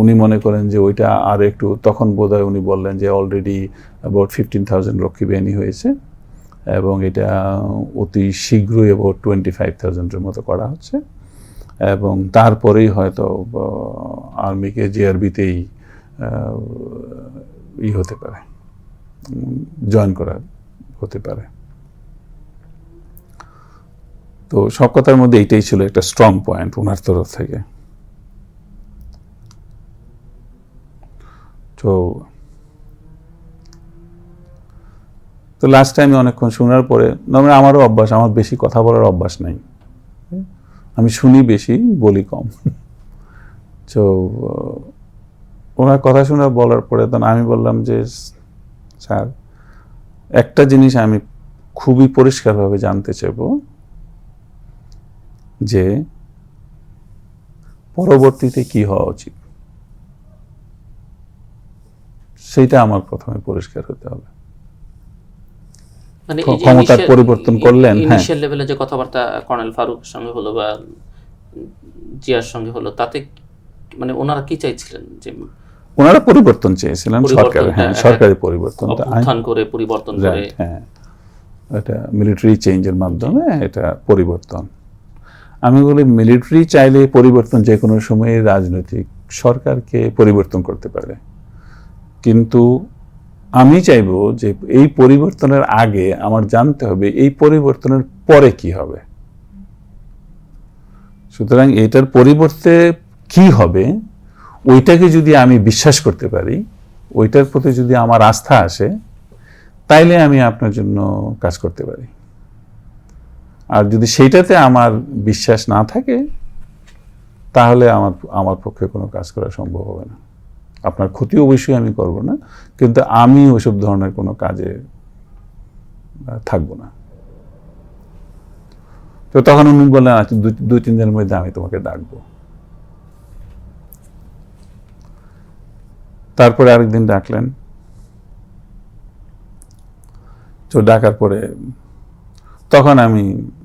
উনি মনে করেন যে ওইটা আর একটু, তখন বোধহয় উনি বললেন যে অলরেডি অ্যাবাউট 15,000 রক্ষী বাহিনী হয়েছে, এবং এটা অতি শীঘ্রই অ্যাবাউট 25,000-এর মতো করা হচ্ছে, এবং তারপরেই হয়তো আর্মিকে জেআরবিতেই হতে পারে, জয়েন করা হতে পারে। তো সব কথার মধ্যে এইটাই ছিল একটা স্ট্রং পয়েন্ট ওনার তরফ থেকে। তো লাস্ট টাইমে অনেকক্ষণ শোনার পরে, আমারও অভ্যাস, আমার বেশি কথা বলার অভ্যাস নাই, আমি শুনি বেশি, বলি কম। তো ওনার কথা শোনা বলার পরে তখন আমি বললাম যে স্যার, একটা জিনিস আমি খুবই পরিষ্কারভাবে জানতে চাইব, যে পরবর্তীতে কি হওয়া উচিত, সেইটা আমার প্রথমে পরিষ্কার হতে হবে। মানে ক্ষমতার পরিবর্তন করলেন, ইনিশিয়াল লেভেলে যে কথাবার্তা কর্নেল ফারুকের সঙ্গে হলো বা জিয়ার সঙ্গে হলো, তাতে মানে ওনারা কি চাইছিলেন? যে ওনারা পরিবর্তন চেয়েছিলেন, সরকারি পরিবর্তন, উত্থান করে পরিবর্তন করে, হ্যাঁ, এটা মিলিটারি চেঞ্জের মাধ্যমে এটা পরিবর্তন। আমি বলি মিলিটারি চাইলে পরিবর্তন যে কোনো সময় রাজনৈতিক সরকারকে পরিবর্তন করতে পারে, কিন্তু আমি চাইব যে এই পরিবর্তনের আগে আমার জানতে হবে এই পরিবর্তনের পরে কি হবে। সুতরাং এটার পরিবর্তে কি হবে ওইটাকে যদি আমি বিশ্বাস করতে পারি, ওইটার প্রতি যদি আমার আস্থা আসে, তাইলে আমি আপনার জন্য কাজ করতে পারি। আর যদি সেইটাতে আমার বিশ্বাস না থাকে, তাহলে আমার পক্ষে কোনো কাজ করা সম্ভব হবে না। আপনার ক্ষতি অবশ্যই আমি করব না, কিন্তু আমি ওইসব ধরনের কোনো কাজে থাকবো না। তো তো তখন উনি বললেন আচ্ছা 2-3 দিনের মধ্যে আমি তোমাকে ডাকবো। তারপরে আরেকদিন ডাকলেন। তো ডাকার পরে তখন আমি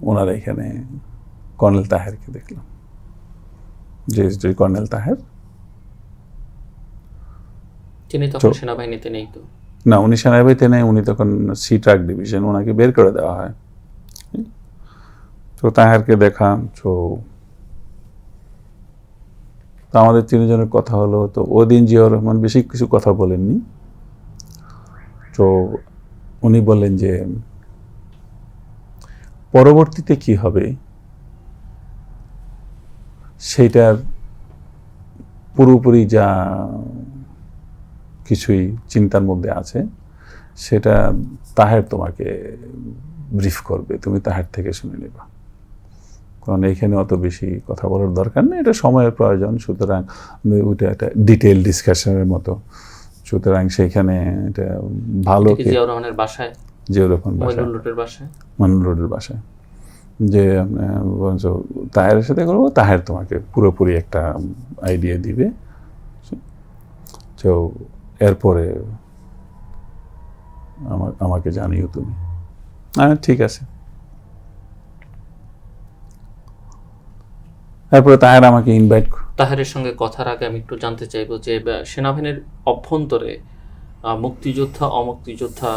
ওনার এখানে কর্নেল তাহেরকে দেখলাম, যে কর্নেল তাহের। তিনি তখন সেনাবাহিনীতে নেই তো? না, উনি সেনাবাহিনীতে নেই, উনি তখন সি ট্রাক ডিভিশন, ওনাকে বের করে দেওয়া হয়। তো তাহেরকে দেখা, তো আমাদের তিনজনের কথা হলো। তো ওই দিন জিয়াউর রহমান বেশি কিছু কথা বলেননি। তো উনি বললেন যে পরবর্তীতে কি হবে সেইটার পুরোপুরি যা কিছুই চিন্তার মধ্যে আছে সেটা তাহের তোমাকে ব্রিফ করবে, তুমি তাহের থেকে শুনে নেবা, কারণ এইখানে অত বেশি কথা বলার দরকার নেই, এটা সময়ের প্রয়োজন। সুতরাং ওইটা একটা ডিটেল ডিসকাশনের মতো। সুতরাং সেইখানে এটা ভালো জিয়াউর রহমানের বাসায়, জিয়াউর রহমান বাসায়, মইনুল রোডের বাসায়, যে তাহেরের সাথে করবো, তাহের তোমাকে পুরোপুরি একটা আইডিয়া দিবে। তো এরপরে আমাকে জানিও তুমি। ঠিক আছে। তারপরে তাহের আমাকে ইনভাইট। তাহেরের সঙ্গে কথার আগে আমি একটু জানতে চাইবো যে সেনাবাহিনীর অভ্যন্তরে মুক্তিযোদ্ধা অমুক্তিযোদ্ধা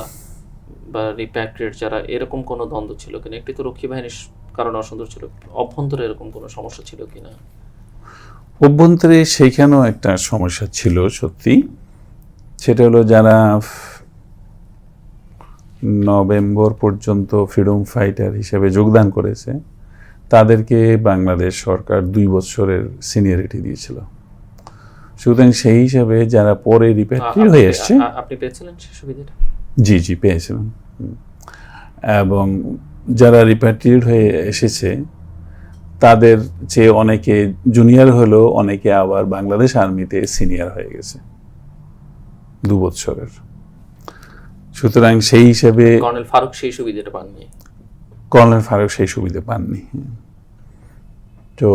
বা রিপ্যাট্রিয়েট যারা, এরকম কোনো দ্বন্দ্ব ছিল কিনা? একটি তো রক্ষী বাহিনীর কারণে অসন্তোষ ছিল, অভ্যন্তরে এরকম কোনো সমস্যা ছিল কিনা? অভ্যন্তরে সেইখানেও একটা সমস্যা ছিল সত্যি। সেটা হলো যারা নভেম্বর পর্যন্ত ফ্রিডম ফাইটার হিসেবে যোগদান করেছে তাদেরকে বাংলাদেশ সরকার 2 বছরের সিনিয়রিটি দিয়েছিল। সুতরাং সেই হিসাবে যারা পরে রিপ্যাট্রিয়েট হয়ে এসছে, আপনি পেয়েছিলেন সেই সুবিধাটা? জি পেয়েছিলাম। এবং যারা রিপ্যাট্রিয়েট হয়ে এসেছে তাদের চেয়ে অনেকে জুনিয়র হলেও অনেকে আবার বাংলাদেশ আর্মিতে সিনিয়র হয়ে গেছে 2 বছরের। সুতরাং সেই হিসেবে কর্নেল ফারুক সেই সুবিধাটা পাননি। কর্নেল ফারুক সেই সুবিধা পাননি। তো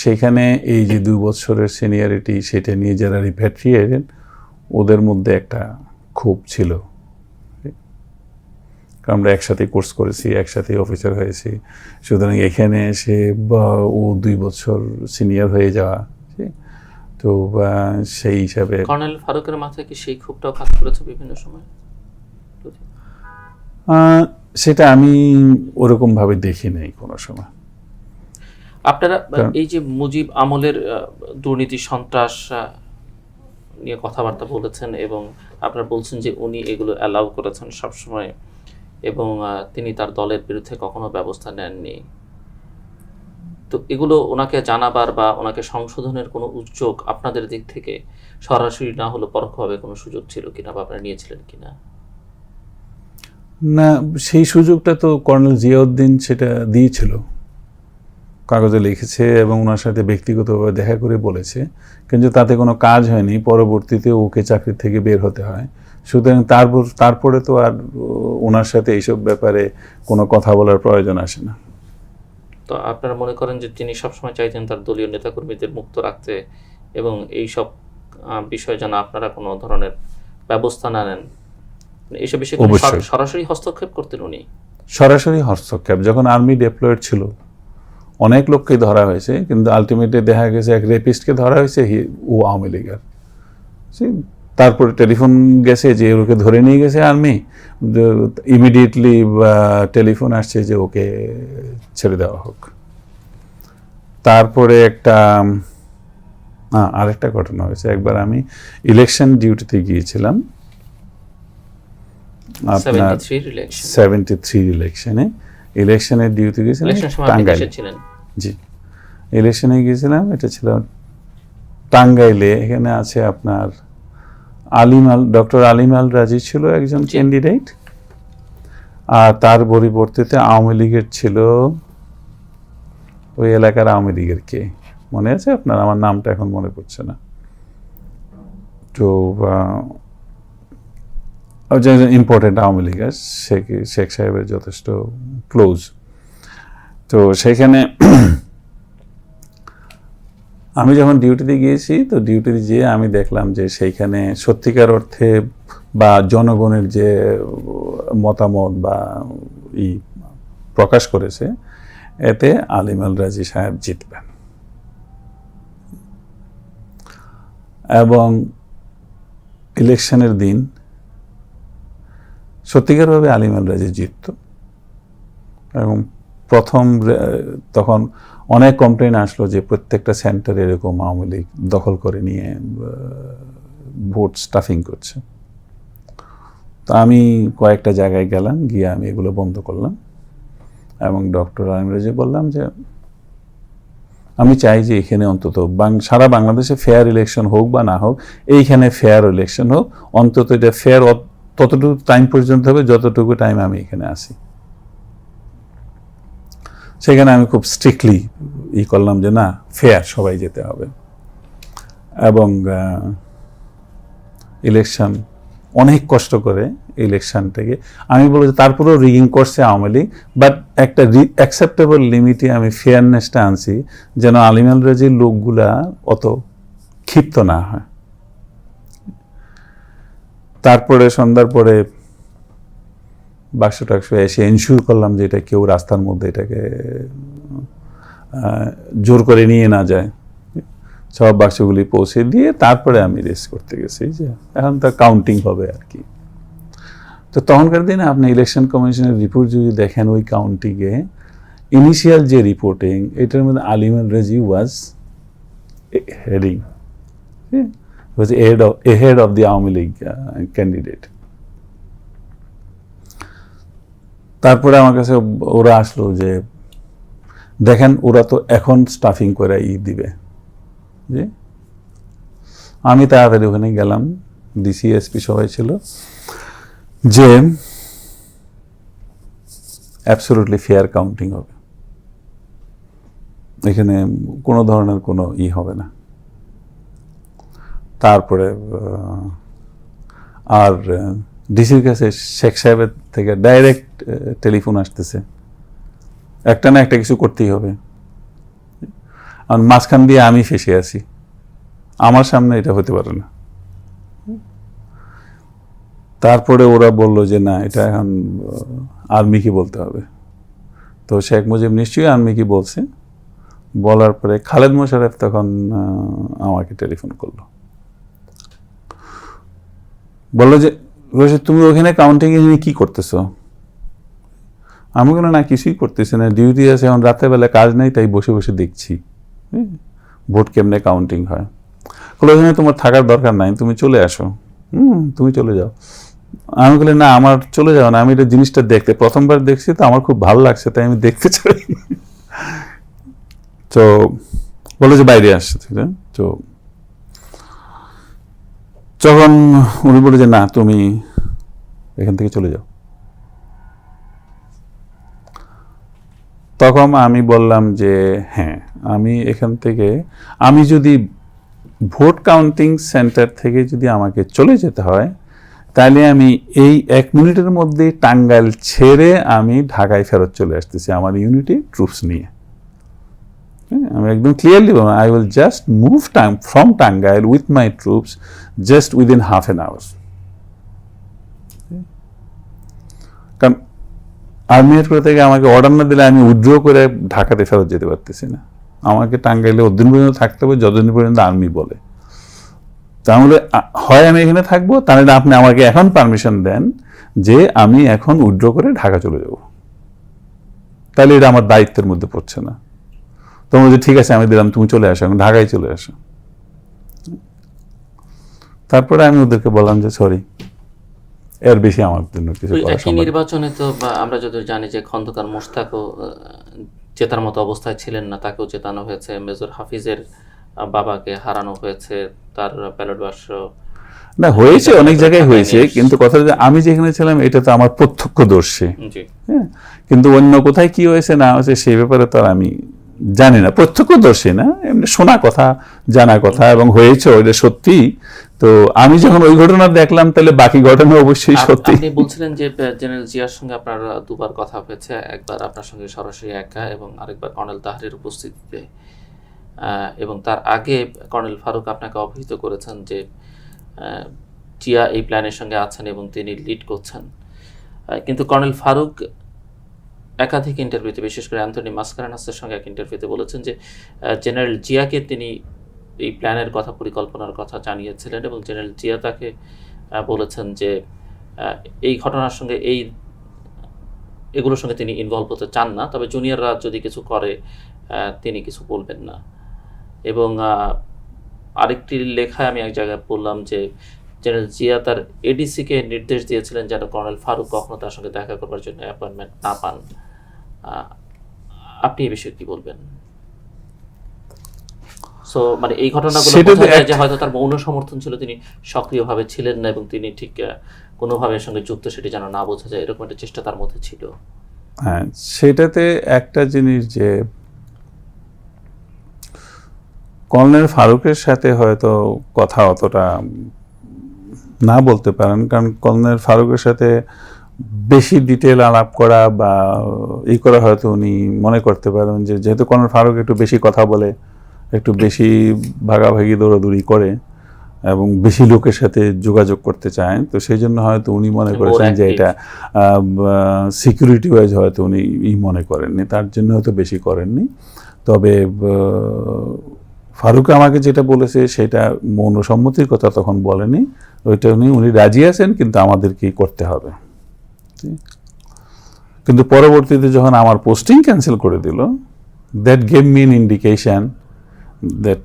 সেখানে এই যে 2 বছরের সিনিয়রিটি, সেটা নিয়ে যারা রিপ্যাট্রিয়েটেড ওদের মধ্যে একটা ক্ষোভ ছিল, কারণ আমরা একসাথে কোর্স করেছি, একসাথে অফিসার হয়েছি। সুতরাং এখানে এসে ও 2 বছর সিনিয়র হয়ে যাওয়া, তো সেই হিসাবে কর্নেল ফারুকের মাথায় কি সেই ক্ষোভটাও কাজ করেছে বিভিন্ন সময়? সেটা আমি ওরকম ভাবে দেখি নাই কোনো সময়। আপনারা এই যে মুজিব আমলের দুর্নীতি সন্ত্রাস নিয়ে কথাবার্তা বলেছেন এবং আপনারা বলছেন যে উনি এগুলো অ্যালাউ করেছেন সবসময় এবং তিনি তার দলের বিরুদ্ধে কখনো ব্যবস্থা নেননি। তো এগুলো ওনাকে জানাবার বা ওনাকে সংশোধনের কোনো উদ্যোগ আপনাদের দিক থেকে সরাসরি না হলে পরোক্ষভাবে কোনো সুযোগ ছিল কিনা বা আপনারা নিয়েছিলেন কিনা? না, সেই সুযোগটা তো কর্নেল জিয়াউদ্দিন সেটা দিয়েছিল, কাগজে লিখেছে এবং ওনার সাথে ব্যক্তিগতভাবে দেখা করে বলেছে, কিন্তু তাতে কোনো কাজ হয়নি। পরবর্তীতে ওকে চাকরি থেকে বের হতে হয়। সুতরাং তারপরে তো আর ওনার সাথে এইসব ব্যাপারে কোনো কথা বলার প্রয়োজন আসে না। তো আপনারা মনে করেন যে তিনি সবসময় চাইতেন তার দলীয় নেতাকর্মীদের মুক্ত রাখতে এবং এইসব বিষয়ে যেন আপনারা কোনো ধরনের ব্যবস্থা না নেন, এইসব বিষয়ে সরাসরি হস্তক্ষেপ করতেন উনি? সরাসরি হস্তক্ষেপ। যখন আর্মি ডেপ্লয়েড ছিল অনেক লোককে ধরা হয়েছে, কিন্তু আলটিমেটলি দেখা গেছে এক রেপিস্টকে ধরা হয়েছে, ও আওয়ামী লীগের। তারপরে টেলিফোন গেছে যে ওকে ধরে নিয়ে গেছে আর্মি, ইমিডিয়েটলি টেলিফোন আসছে যে ওকে ছেড়ে দেওয়া হোক। তারপরে আরেকটা ঘটনা হয়েছে। একবার আমি ইলেকশন ডিউটিতে গিয়েছিলাম, আপনার 73 ইলেকশনের ডিউটি গিয়েছিলাম টাঙ্গাইল। জি, ইলেকশনে গিয়েছিলাম, এটা ছিল টাঙ্গাইলে। এখানে আছে আপনার ডক্টর আলিম আল রাজি ছিল একজন ক্যান্ডিডেট, আর তার পরিবর্তিতে আওয়ামী লীগের ছিল, ওই এলাকার আওয়ামী লীগের কে মনে আছে আপনার? আমার নামটা এখন মনে পড়ছে না। তো ইম্পর্টেন্ট আওয়ামী লীগের, শেখ সাহেবের যথেষ্ট ক্লোজ। তো সেখানে আমি যখন ডিউটিতে গিয়েছি, তো ডিউটিতে যেয়ে আমি দেখলাম যে সেইখানে সত্যিকার অর্থে বা জনগণের যে মতামত বা প্রকাশ করেছে, এতে আলিম আল রাজি সাহেব জিতবেন। এবং ইলেকশনের দিন সত্যিকারভাবে আলিম আল রাজি জিতত। এবং প্রথম তখন অনেক কমপ্লেন আসলো যে প্রত্যেকটা সেন্টারে এরকম আওয়ামী লীগ দখল করে নিয়ে ভোট স্টাফিং করছে। তো আমি কয়েকটা জায়গায় গেলাম, গিয়ে আমি এগুলো বন্ধ করলাম এবং ডক্টর আলিম রাজি বললাম যে আমি চাই যে এখানে অন্তত সারা বাংলাদেশে ফেয়ার ইলেকশন হোক বা না হোক, এইখানে ফেয়ার ইলেকশন হোক, অন্তত এটা ফেয়ার ততটুকু টাইম পর্যন্ত হবে যতটুকু টাইম আমি এখানে আসি। সেখানে আমি খুব স্ট্রিক্টলি করলাম যে না, ফেয়ার, সবাই যেতে হবে। এবং ইলেকশন অনেক কষ্ট করে ইলেকশনটাকে আমি বলবো যে তারপরেও রিগিং করছে আওয়ামী লীগ, বাট একটা অ্যাকসেপ্টেবল লিমিটে আমি ফেয়ারনেসটা আনছি যেন আলিম আল রাজির লোকগুলা অত ক্ষিপ্ত না হয়। তারপরে সন্ধ্যার পরে বাক্স টাক্স এসে এনশিওর করলাম যে এটা কেউ রাস্তার মধ্যে এটাকে জোর করে নিয়ে না যায়। সব বাক্সগুলি পৌঁছে দিয়ে তারপরে আমি রেস করতে গেছি যে এখন তা কাউন্টিং হবে আর কি। তো তখনকার দিনে আপনি ইলেকশন কমিশনের রিপোর্ট যদি দেখেন, ওই কাউন্টিংয়ে ইনিশিয়াল যে রিপোর্টিং, এটার মধ্যে Alim Al Razi was heading, was ahead of the Awami League candidate. তারপরে আমার কাছে ওরা আসলো যে দেখেন ওরা তো এখন স্টাফিং করে দিবে। যে আমি তাড়াতাড়ি ওখানে গেলাম, ডিসি এসপি সবাই ছিল, যে অ্যাবসলিউটলি ফেয়ার কাউন্টিং হবে, এখানে কোনো ধরনের কোনো হবে না। তারপরে আর ডিসির কাছে শেখ সাহেবের থেকে ডাইরেক্ট টেলিফোন আসতেছে, একটা না একটা কিছু করতেই হবে। আর মাঝখান দিয়ে আমি ফেসে আছি, আমার সামনে এটা হতে পারে না। তারপরে ওরা বলল যে না, এটা এখন আর্মিকে বলতে হবে। তো শেখ মুজিব নিশ্চয়ই আর্মিকে বলছে। বলার পরে খালেদ মোশাররফ তখন আমাকে টেলিফোন করলো, বললো যে রশিদ তুমি ওখানে কাউন্টিং এ কি করতেছো? আমি বললাম না, কিছুই করতেছি না, ডিউটি আছে, এখন রাতের বেলা কাজ নেই, তাই বসে বসে দেখছি ভোট কেমনে কাউন্টিং হয়। বললো ওখানে তোমার থাকার দরকার নাই, তুমি চলে আসো। তুমি চলে যাও। আমি বলি না, আমার চলে যাও না, আমি এটা জিনিসটা দেখতে প্রথমবার দেখছি, তো আমার খুব ভালো লাগছে, তাই আমি দেখতে চাই। তো বললো যে বাইরে আসছে। তো যখন উনি বলে যে না, তুমি এখান থেকে চলে যাও, তখন আমি বললাম যে হ্যাঁ, আমি এখান থেকে, আমি যদি ভোট কাউন্টিং সেন্টার থেকে যদি আমাকে চলে যেতে হয়, তাহলে আমি এই 1 মিনিটের মধ্যে টাঙ্গাইল ছেড়ে আমি ঢাকায় ফেরত চলে আসতেছি আমার ইউনিটি ট্রুপস নিয়ে। আমি একদম ক্লিয়ারলি বললাম, I will just move from Tangail with my troops just within half an hour. কারণ আর্মি হেডকোয়ার্টার থেকে আমাকে অর্ডার না দিলে আমি উইথড্র করে ঢাকাতে ফেরত যেতে পারতেছি না। আমাকে টাঙ্গাইলে অতদিন পর্যন্ত থাকতে হবে যতদিন পর্যন্ত আর্মি বলে। তাহলে হয় আমি এখানে থাকবো, তাহলে আপনি আমাকে এখন পারমিশন দেন যে আমি এখন উইথড্র করে ঢাকা চলে যাব, তাহলে এটা আমার দায়িত্বের মধ্যে পড়ছে না। তোমরা যে ঠিক আছে আমি দিলাম, তুমি চলে আসো, এখন ঢাকায় চলে আসো। তারপরে আমি ওদেরকে বললাম যে সরি, এর বেশি আমার জন্য কিছু করা সম্ভব না। নির্বাচনে তো আমরা যদি জানি যে খন্দকার মোশতাকও জেতার মতো অবস্থায় ছিলেন না, তাকেও জেতানো হয়েছে। মেজর হাফিজের বাবাকে হারানো হয়েছে, তার ব্যালট বাক্স না হয়েছে, অনেক জায়গায় হয়েছে, কিন্তু কথা যে আমি যেখানে ছিলাম এটা তো আমার প্রত্যক্ষদর্শী। হ্যাঁ, কিন্তু অন্য কোথায় কি হয়েছে না হয়েছে সেই ব্যাপারে তো আর আমি জানি না, প্রত্যক্ষদর্শী না, এমনি শোনা কথা, জানা কথা, এবং হয়েছে ওইটা সত্যি। তো আমি যখন ওই ঘটনা দেখলাম, তাহলে বাকি ঘটনা অবশ্যই সত্যি। আপনি বলছিলেন যে জেনারেল জিয়ার সঙ্গে আপনার দুবার কথা হয়েছে, একবার আপনার সঙ্গে সরাসরি একা এবং আরেকবার কর্নেল তাহেরের উপস্থিতিতে, এবং তার আগে কর্নেল ফারুক আপনাকে অবহিত করেছেন যে জিয়া এই প্ল্যানের সঙ্গে আছেন এবং তিনি লিড করছেন। কিন্তু কর্নেল ফারুক একাধিক ইন্টারভিউতে, বিশেষ করে অ্যান্থনি মাসকারেনাসের সঙ্গে এক ইন্টারভিউতে বলেছেন যে জেনারেল জিয়াকে তিনি এই প্ল্যানের কথা, পরিকল্পনার কথা জানিয়েছিলেন এবং জেনারেল জিয়া তাকে বলেছেন যে এই ঘটনার সঙ্গে এগুলোর সঙ্গে তিনি ইনভলভ হতে চান না, তবে জুনিয়ররা যদি কিছু করে তিনি কিছু বলবেন না। এবং আরেকটি লেখায় আমি এক জায়গায় পড়লাম যে জেনারেল জিয়া তার এডিসিকে নির্দেশ দিয়েছিলেন যেন কর্নেল ফারুক কখনো তার সঙ্গে দেখা করবার জন্য অ্যাপয়েন্টমেন্ট না পান। আপনি এই বিষয়ে কি বলবেন? সো মানে এই ঘটনাগুলো বোঝা যায় যে হয়তো তার মৌন সমর্থন ছিল, তিনি সক্রিয়ভাবে ছিলেন না এবং তিনি ঠিক কোনোভাবে এর সঙ্গে যুক্ত, সেটি যেন না বোঝা যায়, এরকম একটা চেষ্টা তার মধ্যে ছিল। হ্যাঁ, সেটাতে একটা জিনিস যে কর্নেল ফারুকের সাথে হয়তো কথা অতটা না বলতে পারেন, কারণ কর্নেল ফারুকের সাথে বেশি ডিটেল আলাপ করা বা এই করা হয়তো উনি মনে করতে পারেন যে যেহেতু কর্নেল ফারুক একটু বেশি কথা বলে, একটু বেশি ভাগাভাগি দৌড়াদৌড়ি করে এবং বেশি লোকের সাথে যোগাযোগ করতে চায়, তো সেই জন্য হয়তো উনি মনে করেছেন যে এটা সিকিউরিটি ওয়াইজ হয়তো উনি মনে করেননি, তার জন্য হয়তো বেশি করেননি। তবে ফারুক আমাকে যেটা বলেছে সেটা মৌন সম্মতির কথা তখন বলেনি, ওইটা উনি রাজি আছেন, কিন্তু আমাদেরকেই করতে হবে। কিন্তু পরবর্তীতে যখন আমার পোস্টিং ক্যান্সেল করে দিল, that gave me N indication that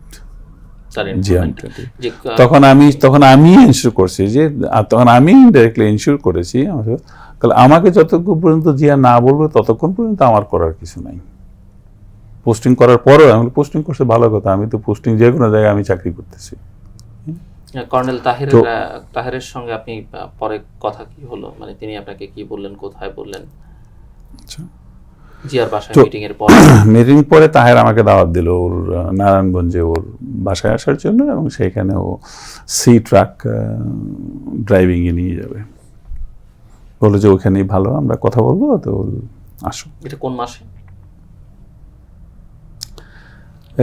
তখন আমি এনশিওর করছি যে, তখন আমি ইনডাইরেক্টলি এনশিওর করেছি আমাকে যতক্ষণ পর্যন্ত জিয়া না বলবে ততক্ষণ পর্যন্ত আমার করার কিছু নাই। পোস্টিং করার পরেও আমি পোস্টিং করছে ভালো কথা, আমি তো পোস্টিং যে কোনো জায়গায় আমি চাকরি করতেছি। কর্নেল তাহেরের সঙ্গে আপনি পরে কথা কি হলো, মানে তিনি আপনাকে কি বললেন, কোথায় বললেন? আচ্ছা, জিয়ার বাসায় মিটিং এর পর, মিটিং পরে তাহের আমাকে দাওয়াত দিল ওর নারায়ণগঞ্জে ওর বাসায় আসার জন্য, এবং সেইখানে ও সি ট্রাক ড্রাইভিংয়ে নিয়ে যাবে, বলে যে ওখানেই ভালো, আমরা কথা বলবো, তো আসো। এটা কোন মাসে?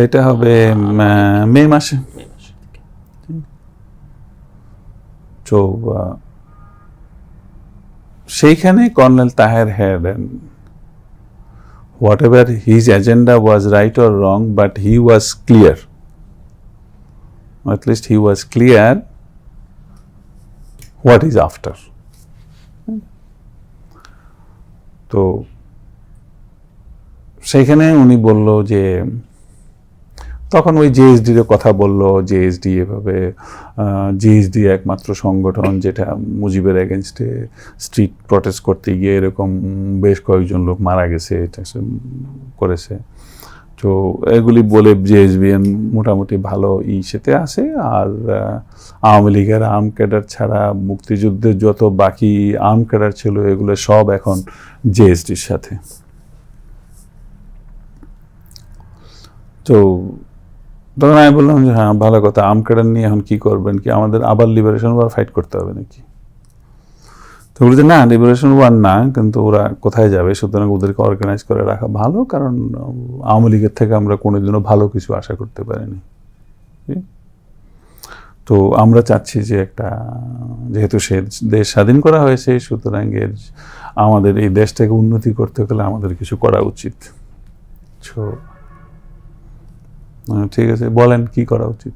এটা হবে মে মাসে। তো সেইখানে colonel Taher had whatever his agenda was right or wrong, but he was clear. At least he was clear what is after. তো সেইখানে উনি বলল যে, তখন ওই জেএসডির কথা বলল, জেএসডি এভাবে, জেএসডি একমাত্র সংগঠন যেটা মুজিবের এগেনস্টে স্ট্রিট প্রটেস্ট করতে গিয়ে এরকম বেশ কয়েকজন লোক মারা গেছে, এটা করেছে। তো এগুলি বলে জেএসবিএন মোটামুটি ভালো ইসেতে আছে। আর আওয়ামী লীগের আর্ম ক্যাডার ছাড়া মুক্তিযুদ্ধের যত বাকি আর্ম ক্যাডার ছিল এগুলো সব এখন জেএসডির সাথে। তো তখন আমি বললাম যে হ্যাঁ ভালো কথা, আর্ম ক্যাডার নিয়ে এখন কি করবেন, কি আমাদের আবার লিবারেশন ওয়ার ফাইট করতে হবে নাকি? তো বলছে না, লিবারেশন ওয়ার না, কিন্তু ওরা কোথায় যাবে, সুতরাং ওদেরকে অর্গানাইজ করে রাখা ভালো, কারণ আওয়ামী লীগের থেকে আমরা কোনোদিনও ভালো কিছু আশা করতে পারিনি। তো আমরা চাচ্ছি যে একটা, যেহেতু সে দেশ স্বাধীন করা হয়েছে, সুতরাং আমাদের এই দেশটাকে উন্নতি করতে গেলে আমাদের কিছু করা উচিত। ঠিক আছে, বলেন কি করা উচিত?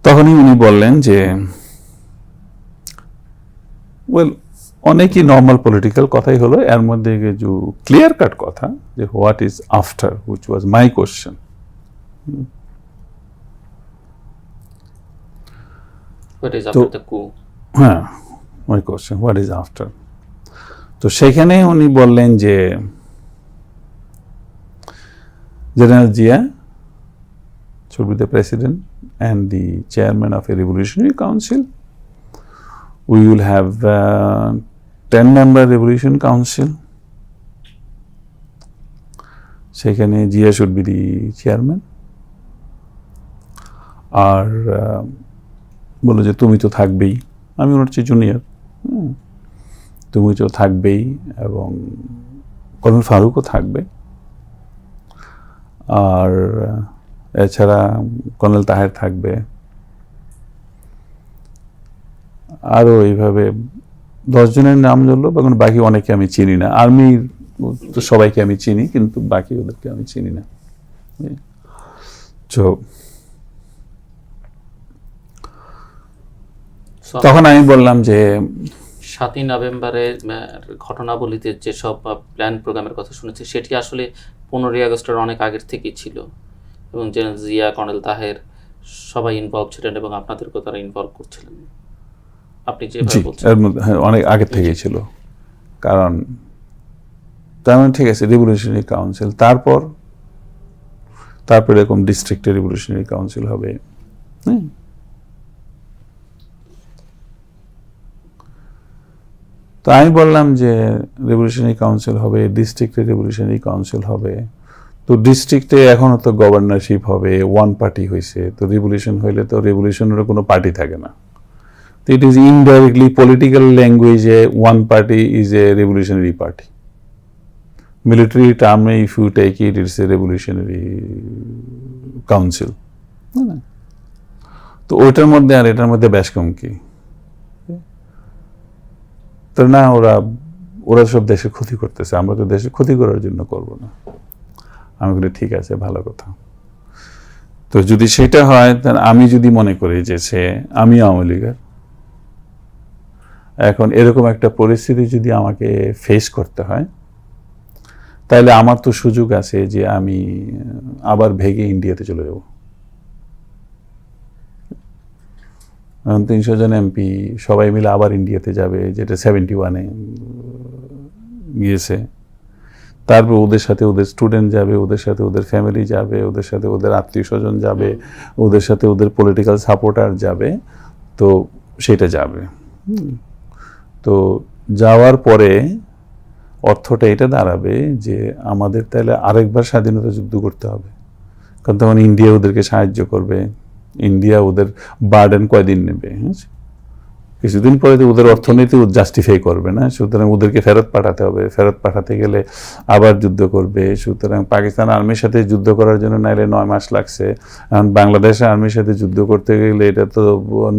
তখনই উনি বললেন যে ওয়েল, অনেকই নর্মাল পলিটিক্যাল কথাই হলো, এর মধ্যে যে ক্লিয়ার কাট কথা যে what is after, which was my question. হ্যাঁ, my question what is after. তো সেখানে উনি বললেন যে General Jia should be the president and the chairman of a revolutionary council. We will have 10-member revolution council. সেখানে Zia should be the chairman. আর বললো যে তুমি তো থাকবেই, আমি ওনার চেয়ে জুনিয়র, তুমি তো থাকবেই, এবং কর্নেল ফারুকও থাকবে, আর এছাড়া কর্নেল তাহের থাকবে, আরও এইভাবে 10 জনের নাম ধরলো। এখন বাকি অনেকে আমি চিনি না, আর্মির তো সবাইকে আমি চিনি, কিন্তু বাকি ওদেরকে আমি চিনি না। তো তখন আমি বললাম যে 7ই নভেম্বরের ঘটনাবলীতে যেসব প্ল্যান প্রোগ্রামের কথা শুনেছি সেটি আসলে 15ই আগস্টের অনেক আগের থেকেই ছিল, এবং জেনারেল জিয়া, কর্নেল তাহের সবাই ইনভলভ ছিলেন এবং আপনাদেরকেও তারা ইনভলভ করছিলেন। আপনি যেভাবে বলছেন অনেক আগে থেকেই ছিল, কারণ তার মানে ঠিক আছে রিভলিউশনারি কাউন্সিল, তারপর এরকম ডিস্ট্রিক্টে রিভলিউশনারি কাউন্সিল হবে। তো আমি বললাম যে রিভলিউশনারি কাউন্সিল হবে, ডিস্ট্রিক্টে রিভলিউশনারি কাউন্সিল হবে, তো ডিস্ট্রিক্টে এখনও তো গভর্নরশিপ হবে, ওয়ান পার্টি হয়েছে, তো রিভলিউশন হইলে তো রিভলিউশনের কোনো পার্টি থাকে না। তো ইট ইজ ইনডাইরেক্টলি পলিটিক্যাল ল্যাঙ্গুয়েজে one party is a revolutionary party. Military টার্মে if you take it, it's a revolutionary council. তো ওইটার মধ্যে আর এটার মধ্যে বেশ কম কি, তো না ওরা সব দেশের ক্ষতি করতেছে, আমরা তো দেশের ক্ষতি করার জন্য করব না। আমি বলি ঠিক আছে, ভালো কথা। তো যদি সেটা হয়, তাহলে আমি যদি মনে করি যে আমি আওয়ামী লীগের, এখন এরকম একটা পরিস্থিতি যদি আমাকে ফেস করতে হয়, তাহলে আমার তো সুযোগ আছে যে আমি আবার ভেগে ইন্ডিয়াতে চলে যাব। 300 জন এমপি সবাই মিলে আবার ইন্ডিয়াতে যাবে, যেটা 71-এ গিয়েছে। তারপর ওদের সাথে ওদের স্টুডেন্ট যাবে, ওদের সাথে ওদের ফ্যামিলি যাবে, ওদের সাথে ওদের আত্মীয় স্বজন যাবে, ওদের সাথে ওদের পলিটিক্যাল সাপোর্টার যাবে, তো সেটা যাবে। তো যাওয়ার পরে অর্থটা এটা দাঁড়াবে যে আমাদের তাহলে আরেকবার স্বাধীনতা যুদ্ধ করতে হবে, কারণ তখন ইন্ডিয়া ওদেরকে সাহায্য করবে। ইন্ডিয়া ওদের বার্ডেন কয়দিন নেবে, কিছুদিন পরে তো ওদের অর্থনীতি জাস্টিফাই করবে না, সুতরাং ওদেরকে ফেরত পাঠাতে হবে, ফেরত পাঠাতে গেলে আবার যুদ্ধ করবে। সুতরাং পাকিস্তান আর্মির সাথে যুদ্ধ করার জন্য নাইলে 9 মাস লাগছে, এখন বাংলাদেশের আর্মির সাথে যুদ্ধ করতে গেলে এটা তো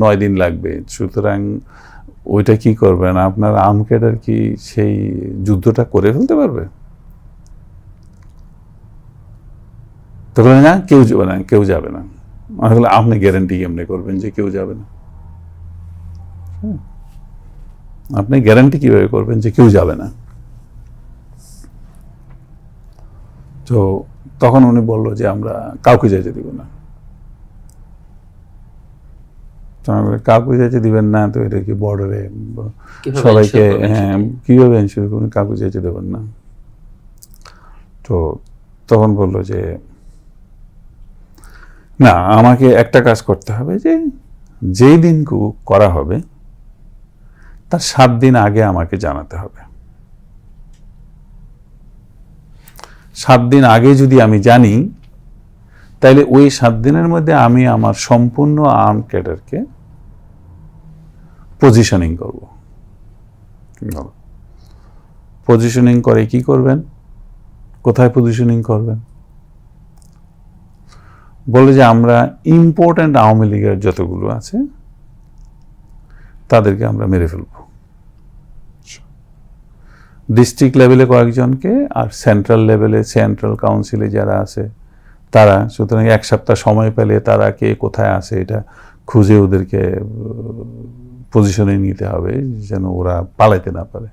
9 দিন লাগবে। সুতরাং ওইটা কি করবেন, আপনার আর্ম ক্যাডার কি সেই যুদ্ধটা করে ফেলতে পারবে? তখন না, কেউ যাবে না, কেউ যাবে না। আসলে আপনি গ্যারান্টি কেমনে করবেন যে কেউ যাবে না? আপনি গ্যারান্টি কিভাবে করবেন যে কেউ যাবে না? তো তখন উনি বললো যে আমরা কাউকে যেতে দিব না। কাউকে যেতে দিবেন না, তো এটা কি বর্ডারে সবাইকে, হ্যাঁ, কিভাবে এনশিওর করবেন কাউকে যেতে দেবেন না? তো তখন বললো যে না, আমাকে একটা কাজ করতে হবে, যে যেই দিন করা হবে তার 7 দিন আগে আমাকে জানাতে হবে। 7 দিন আগে যদি আমি জানি, তাহলে ওই 7 দিনের মধ্যে আমি আমার সম্পূর্ণ আর্ম ক্যাডারকে পজিশনিং করব। পজিশনিং করে কি করবেন, কোথায় পজিশনিং করবেন? বলে যে আমরা ইম্পর্ট্যান্ট আওয়ামী লীগের যতগুলো আছে তাদেরকে আমরা মেরে ফেলব, ডিস্ট্রিক্ট লেভেলে কয়েকজনকে, আর সেন্ট্রাল লেভেলে, সেন্ট্রাল কাউন্সিলে যারা আছে তারা। সুতরাং 1 সপ্তাহ সময় পেলে তারা কে কোথায় আছে এটা খুঁজে ওদেরকে পজিশনে নিতে হবে, যেন ওরা পালাইতে না পারে।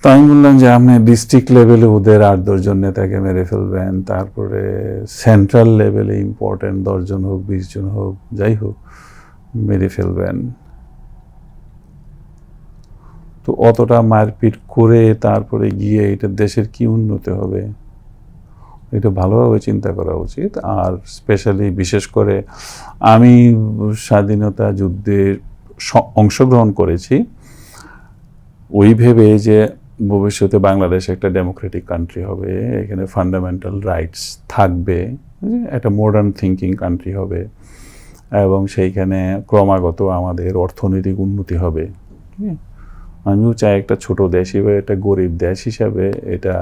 তো আমি বললাম যে আপনি ডিস্ট্রিক্ট লেভেলে ওদের 8-10 জন নেতাকে মেরে ফেলবেন, তারপরে সেন্ট্রাল লেভেলে ইম্পর্টেন্ট 10 জন হোক, 20 জন হোক, যাই হোক, মেরে ফেলবেন। তো অতটা মারপিট করে তারপরে গিয়ে এটা দেশের কি উন্নতি হবে, এটা ভালোভাবে চিন্তা করা উচিত। আর স্পেশালি বিশেষ করে আমি স্বাধীনতা যুদ্ধে অংশগ্রহণ করেছি ওই ভেবে যে ভবিষ্যতে বাংলাদেশ একটা ডেমোক্রেটিক কান্ট্রি হবে, এখানে ফান্ডামেন্টাল রাইটস থাকবে, একটা মডার্ন থিঙ্কিং কান্ট্রি হবে, এবং সেইখানে ক্রমাগত আমাদের অর্থনৈতিক উন্নতি হবে। আমিও চাই একটা ছোট দেশ হিসেবে, একটা গরিব দেশ হিসাবে এটা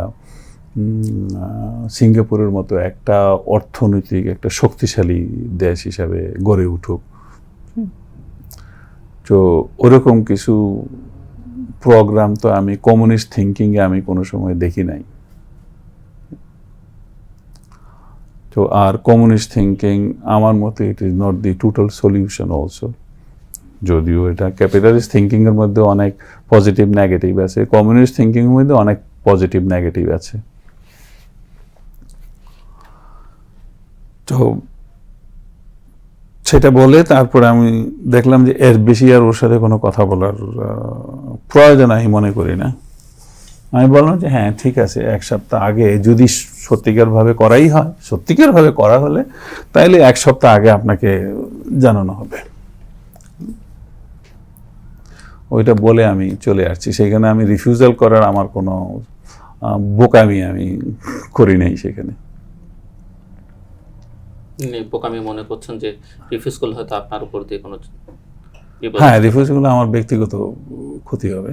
সিঙ্গাপুরের মতো একটা অর্থনৈতিক একটা শক্তিশালী দেশ হিসাবে গড়ে উঠুক। তো ওরকম কিছু প্রোগ্রাম তো আমি কমিউনিস্ট থিঙ্কিংয়ে আমি কোনো সময় দেখি নাই। তো আর কমিউনিস্ট থিঙ্কিং আমার মতে it is not the total solution also. যদিও এটা ক্যাপিটালিস্ট থিঙ্কিংয়ের মধ্যে অনেক পজিটিভ নেগেটিভ আছে, কমিউনিস্ট থিঙ্কিংয়ের মধ্যে অনেক পজিটিভ নেগেটিভ আছে। তো সেটা বলে তারপরে আমি দেখলাম যে এর বেশি আর ওর সাথে কোনো কথা বলার প্রয়োজন আমি মনে করি না। আমি বললাম যে হ্যাঁ ঠিক আছে, এক সপ্তাহ আগে যদি সত্যিকারভাবে করাই হয়, সত্যিকারভাবে করা হলে তাইলে এক সপ্তাহ আগে আপনাকে জানানো হবে। ওইটা বলে আমি চলে আসছি। সেখানে আমি রিফিউজাল করার আমার কোনো বোকামি আমি করি নাই সেখানে। বোকামি মনে করছেন যে রিফিউজ করলে হয়তো আপনার উপর দিয়ে কোনো বিপদ? হ্যাঁ, রিফিউজ করলে আমার ব্যক্তিগত ক্ষতি হবে।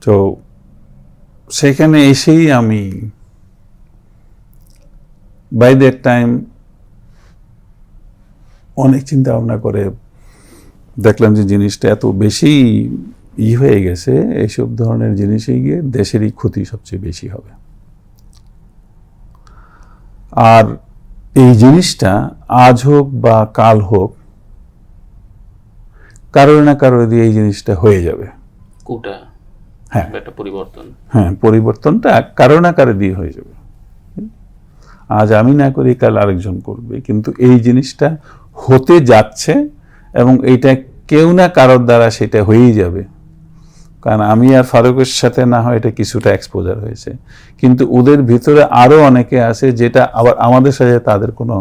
তো সেখানে এসেই আমি বাই দ্যাট টাইম অনেক চিন্তা ভাবনা করে দেখলাম যে জিনিসটা এত বেশি হয়ে গেছে, এইসব ধরনের জিনিসে গিয়ে দেশেরই ক্ষতি সবচেয়ে বেশি হবে। আর এই জিনিসটা আজ হোক বা কাল হোক, কারোর না কারোর দিয়ে এই জিনিসটা হয়ে যাবে। কোটা হ্যাঁ, একটা পরিবর্তন, হ্যাঁ, পরিবর্তনটা কারো না কারো দিয়ে হয়ে যাবে। আজ আমি না করি কাল আরেকজন করবে, কিন্তু এই জিনিসটা হতে যাচ্ছে এবং এইটা কেউ না কারোর দ্বারা সেটা হয়েই যাবে। কারণ আমি আর ফারুকের সাথে না হয় এটা কিছুটা এক্সপোজার হয়েছে, কিন্তু ওদের ভিতরে আরো অনেকে আছে যেটা আবার আমাদের সাথে তাদের কোনো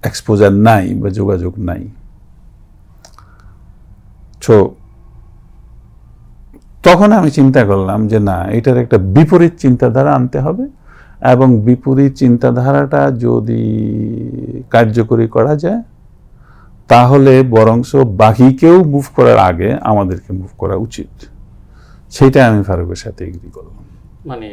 এক্সপোজার নাই বা যোগাযোগ নাই। তো তখন আমি চিন্তা করলাম যে না, এটার একটা বিপরীত চিন্তাধারা আনতে হবে, এবং বিপরীত চিন্তাধারাটা যদি কার্যকরী করা যায় তাহলে বরংস বাকিকেও মুভ করার আগে আমাদেরকে মুভ করা উচিত। সেটা আমি ফারুকের সাথে এগ্রি করলাম। মানে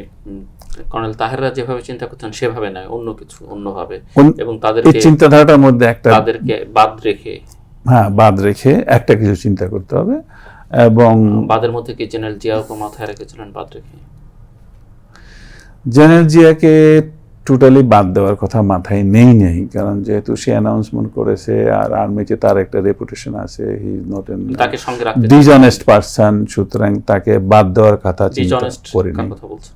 কর্নেল তাহেররা যেভাবে চিন্তা করছেন সেভাবে নয়, অন্য কিছু অন্যভাবে, এবং এই তাদেরকে চিন্তাধারাটার মধ্যে একটা তাদেরকে বাদ রেখে, হ্যাঁ, বাদ রেখে একটা কিছু চিন্তা করতে হবে। এবং বাদের মধ্যে কি জেনারেল জিয়াকে মাথায় রেখেছিলেন বাদ রেখে? জেনারেল জিয়াকে টোটালি বাদ দেওয়ার কথা মাথায় নেই, কারণ যেহেতু সে অ্যানাউন্সমেন্ট করেছে আর আর্মিতে তার একটা রেপুটেশন আছে, হি ইজ নট এন তাকে সঙ্গে রাখতে ডিসঅনেস্ট পারসন, সুতরাং তাকে বাদ দেওয়ার কথা চিন্তা করি না। কথা বলছেন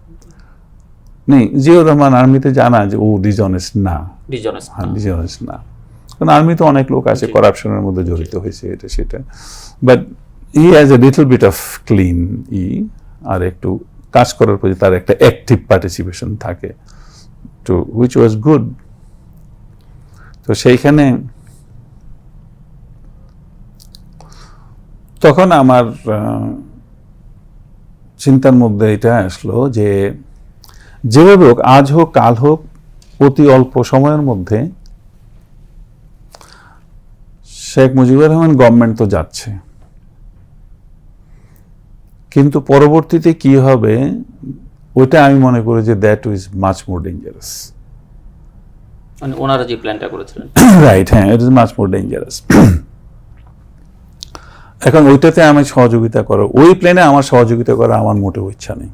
নেই, জিয়াউর রহমান আর্মিতে জানা যে ও ডিসঅনেস্ট না, ডিসঅনেস্ট না, কারণ আর্মিতে অনেক লোক আছে করাপশনের মধ্যে জড়িত হয়েছে, এটা সেটা, but he has a little bit of clean আর একটু কাজ করার প্রতি তার একটা অ্যাক্টিভ পার্টিসিপেশন থাকে, তো হুইচ ওয়াজ গুড। তো সেইখানে তখন আমার চিন্তার মধ্যে এটা আসলো যে যেভাবে হোক, আজ হোক কাল হোক, অতি অল্প সময়ের মধ্যে শেখ মুজিবুর রহমান গভর্নমেন্ট তো যাচ্ছে, কিন্তু পরবর্তীতে কি হবে ওটা আমি মনে করি যে that is much more dangerous. মানে ওনারা যে প্ল্যানটা করেছিলেন, রাইট, হ্যাঁ, it is much more dangerous. এখন ওইটাতে আমি সহযোগিতা করো, ওই প্ল্যানে আমার সহযোগিতা করা আমার মোটেও ইচ্ছা নেই।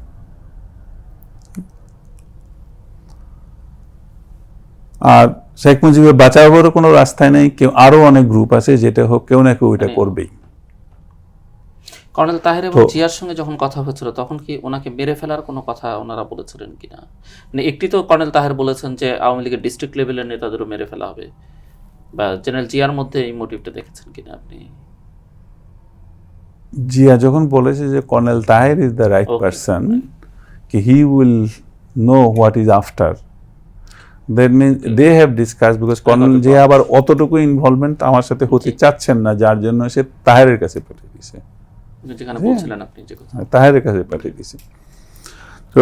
আর শেখ মুজিবের বাঁচাবারও কোনো রাস্তায় নেই, কেউ আরো অনেক গ্রুপ আছে যেটা হোক কেউ না কেউ ওইটা করবেই। কর্নেল তাহের এবং জিয়ার সঙ্গে যখন কথা হচ্ছিল তখন কি ওনাকে মেরে ফেলার কোনো কথা ওনারা বলেছিলেন কিনা? মানে একটি তো কর্নেল তাহের বলেছেন যে আওয়ামী লীগের ডিস্ট্রিক্ট লেভেলের নেতাদেরও মেরে ফেলা হবে, বা জেনারেল জিয়ার মধ্যে এই মোটিভটা দেখেছেন কিনা আপনি? জিয়া যখন বলেছে যে colonel Taher is the right person, কি he will know what is after, that means they have discuss, because colonel Zia আবার অতটুকু ইনভলভমেন্ট আমার সাথে হতে চাচ্ছেন না, যার জন্য সে তাহেরের কাছে পাঠিয়ে দিয়েছে। যেখানে বলছিলেন আপনি যে কথা। তাহেরের কাছে পাঠিয়ে দিয়েছি। তো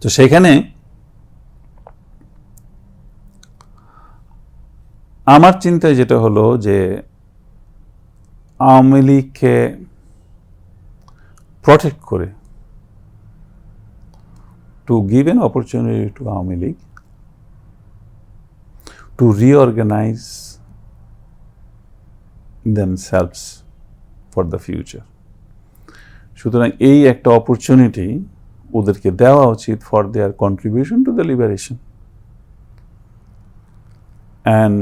তো সেখানে আমার চিন্তায় যেটা হলো যে আওয়ামী লীগকে প্রটেক্ট করে, to give an opportunity to Awami League to reorganise themselves for the future. সুতরাং এই একটা অপরচুনিটি ওদেরকে দেওয়া উচিত for their contribution to the liberation and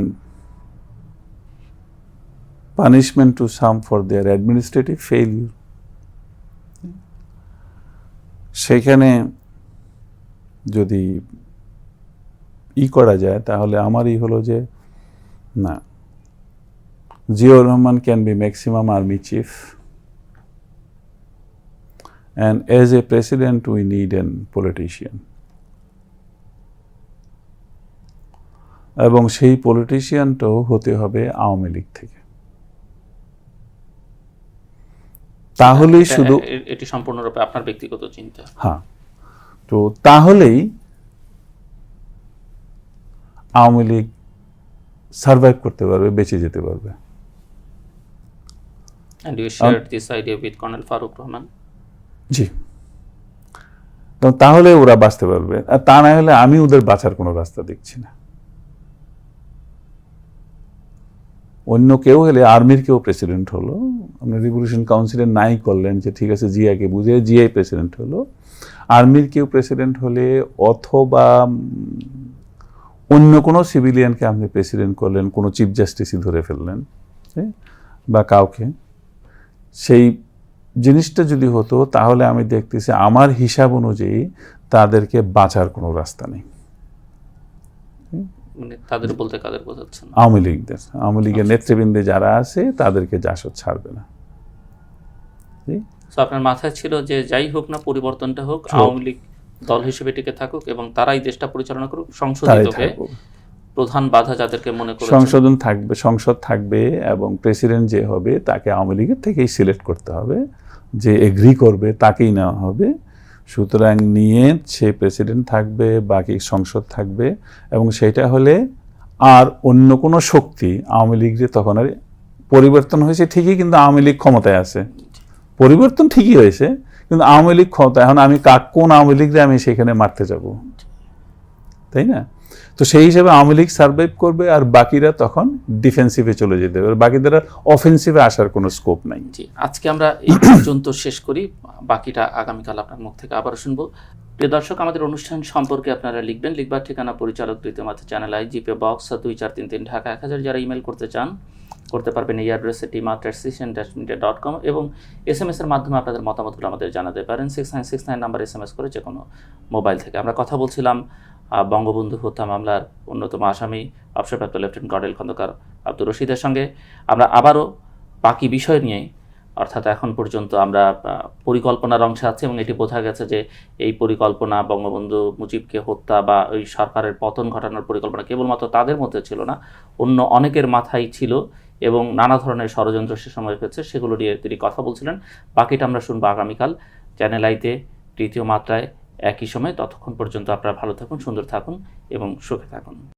punishment to some for their administrative failure. সেখানে যদি করা যায় তাহলে আমারই হলো যে না, Ziaur Rahman can be maximum army chief, and as a president we need a politician, এবং সেই পলিটিশিয়ানটাও হতে হবে আওয়ামী লীগ থেকে। তাহলেই শুধু এটি সম্পূর্ণরূপে আপনার ব্যক্তিগত চিন্তা। হ্যাঁ, তো তাহলেই আওয়ামী লীগ সার্ভাইভ করতে পারবে, বেঁচে যেতে পারবে। And you shared this idea with Colonel Faruk Rahman? জি, তো তাহলে ওরা বাঁচতে পারবে, আর তা না হলে আমি ওদের বাঁচার কোনো রাস্তা দেখছি না। অন্য কেউ হলে, আর্মির কেউ প্রেসিডেন্ট হলো, আপনি রিভলিউশন কাউন্সিলের নাই করলেন যে ঠিক আছে জিয়াকে বুঝে জিয়াই প্রেসিডেন্ট হলো, আর্মির কেউ প্রেসিডেন্ট হলে অথবা অন্য কোনো সিভিলিয়ানকে আপনি প্রেসিডেন্ট করলেন, কোনো চিফ জাস্টিসই ধরে ফেললেন বা কাউকে, সেই জিনিসটা যদি হতো তাহলে আমি দেখতেছি আমার হিসাব অনুযায়ী তাদেরকে বাঁচার কোনো রাস্তা নেই। মানে তাদের বলতে কাদের বোঝাচ্ছেন? আওয়ামী লীগদের, আওয়ামী লীগের নেতৃবৃন্দে যারা আছে তাদেরকে জাসদ ছাড়বে না। আপনার মাথায় ছিল যে যাই হোক না, পরিবর্তনটা হোক, আওয়ামী লীগ দল হিসেবে টিকে থাকুক এবং তারাই দেশটা পরিচালনা করুক, সংশোধিত হয়ে প্রধান বাধা যাদেরকে মনে করে সংশোধন থাকবে, সংসদ থাকবে এবং প্রেসিডেন্ট যে হবে তাকে আওয়ামী লীগের থেকেই সিলেক্ট করতে হবে, যে এগ্রি করবে তাকেই নেওয়া হবে। সুতরাং নিয়ে সে প্রেসিডেন্ট থাকবে, বাকি সংসদ থাকবে, এবং সেটা হলে আর অন্য কোনো শক্তি আওয়ামী লীগের তখন আর পরিবর্তন হয়েছে ঠিকই, কিন্তু আওয়ামী লীগ ক্ষমতায় আছে, পরিবর্তন ঠিকই হয়েছে কিন্তু আওয়ামী লীগ ক্ষমতা, এখন আমি কোন আওয়ামী লীগরে আমি সেখানে মারতে যাব, তাই না? তো সেই হিসাবে আওয়ামী লীগ সার্ভাইভ করবে আর বাকিরা তখন ডিফেন্সিভে চলে যেতে পারবে, বাকিদের অফেন্সিভে আসার কোনো স্কোপ নাই। জি, আজকে আমরা এই পর্যন্ত শেষ করি, বাকিটা আগামীকাল আপনার মুখ থেকে আবার শুনবো। প্রিয় দর্শক, আমাদের অনুষ্ঠান সম্পর্কে আপনারা লিখবেন, লিখবার ঠিকানা পরিচালক দ্বিতীয় মাথা channel I, GPay box 2433 Dhaka 1000। যারা ইমেল করতে চান করতে পারবেন এই অ্যাড্রেসে tima@citizen-media.com, এবং SMS এর মাধ্যমে আপনাদের মতামতগুলো আমাদের জানাতে পারেন 6969 নাম্বার SMS করে যে কোনো মোবাইল থেকে। আমরা কথা বলছিলাম বঙ্গবন্ধু হত্যা মামলার অন্যতম আসামি অবসরপ্রাপ্ত লেফটেন্যান্ট কর্নেল খন্দকার আব্দুর রশিদের সঙ্গে। আমরা আবারও বাকি বিষয় নিয়ে, অর্থাৎ এখন পর্যন্ত আমরা পরিকল্পনার অংশে আছি এবং এটি বোঝা গেছে যে এই পরিকল্পনা বঙ্গবন্ধু মুজিবকে হত্যা বা ওই সরকারের পতন ঘটানোর পরিকল্পনা কেবলমাত্র তাদের মধ্যে ছিল না, অন্য অনেকের মাথায় ছিল এবং নানা ধরনের ষড়যন্ত্র সে সময় হয়েছে, সেগুলো নিয়ে তিনি কথা বলছিলেন। বাকিটা আমরা শুনবো আগামীকাল চ্যানেল আইতে তৃতীয় মাত্রায় একই সময়। ততক্ষণ পর্যন্ত আপনারা ভালো থাকুন, সুন্দর থাকুন এবং সুখে থাকুন।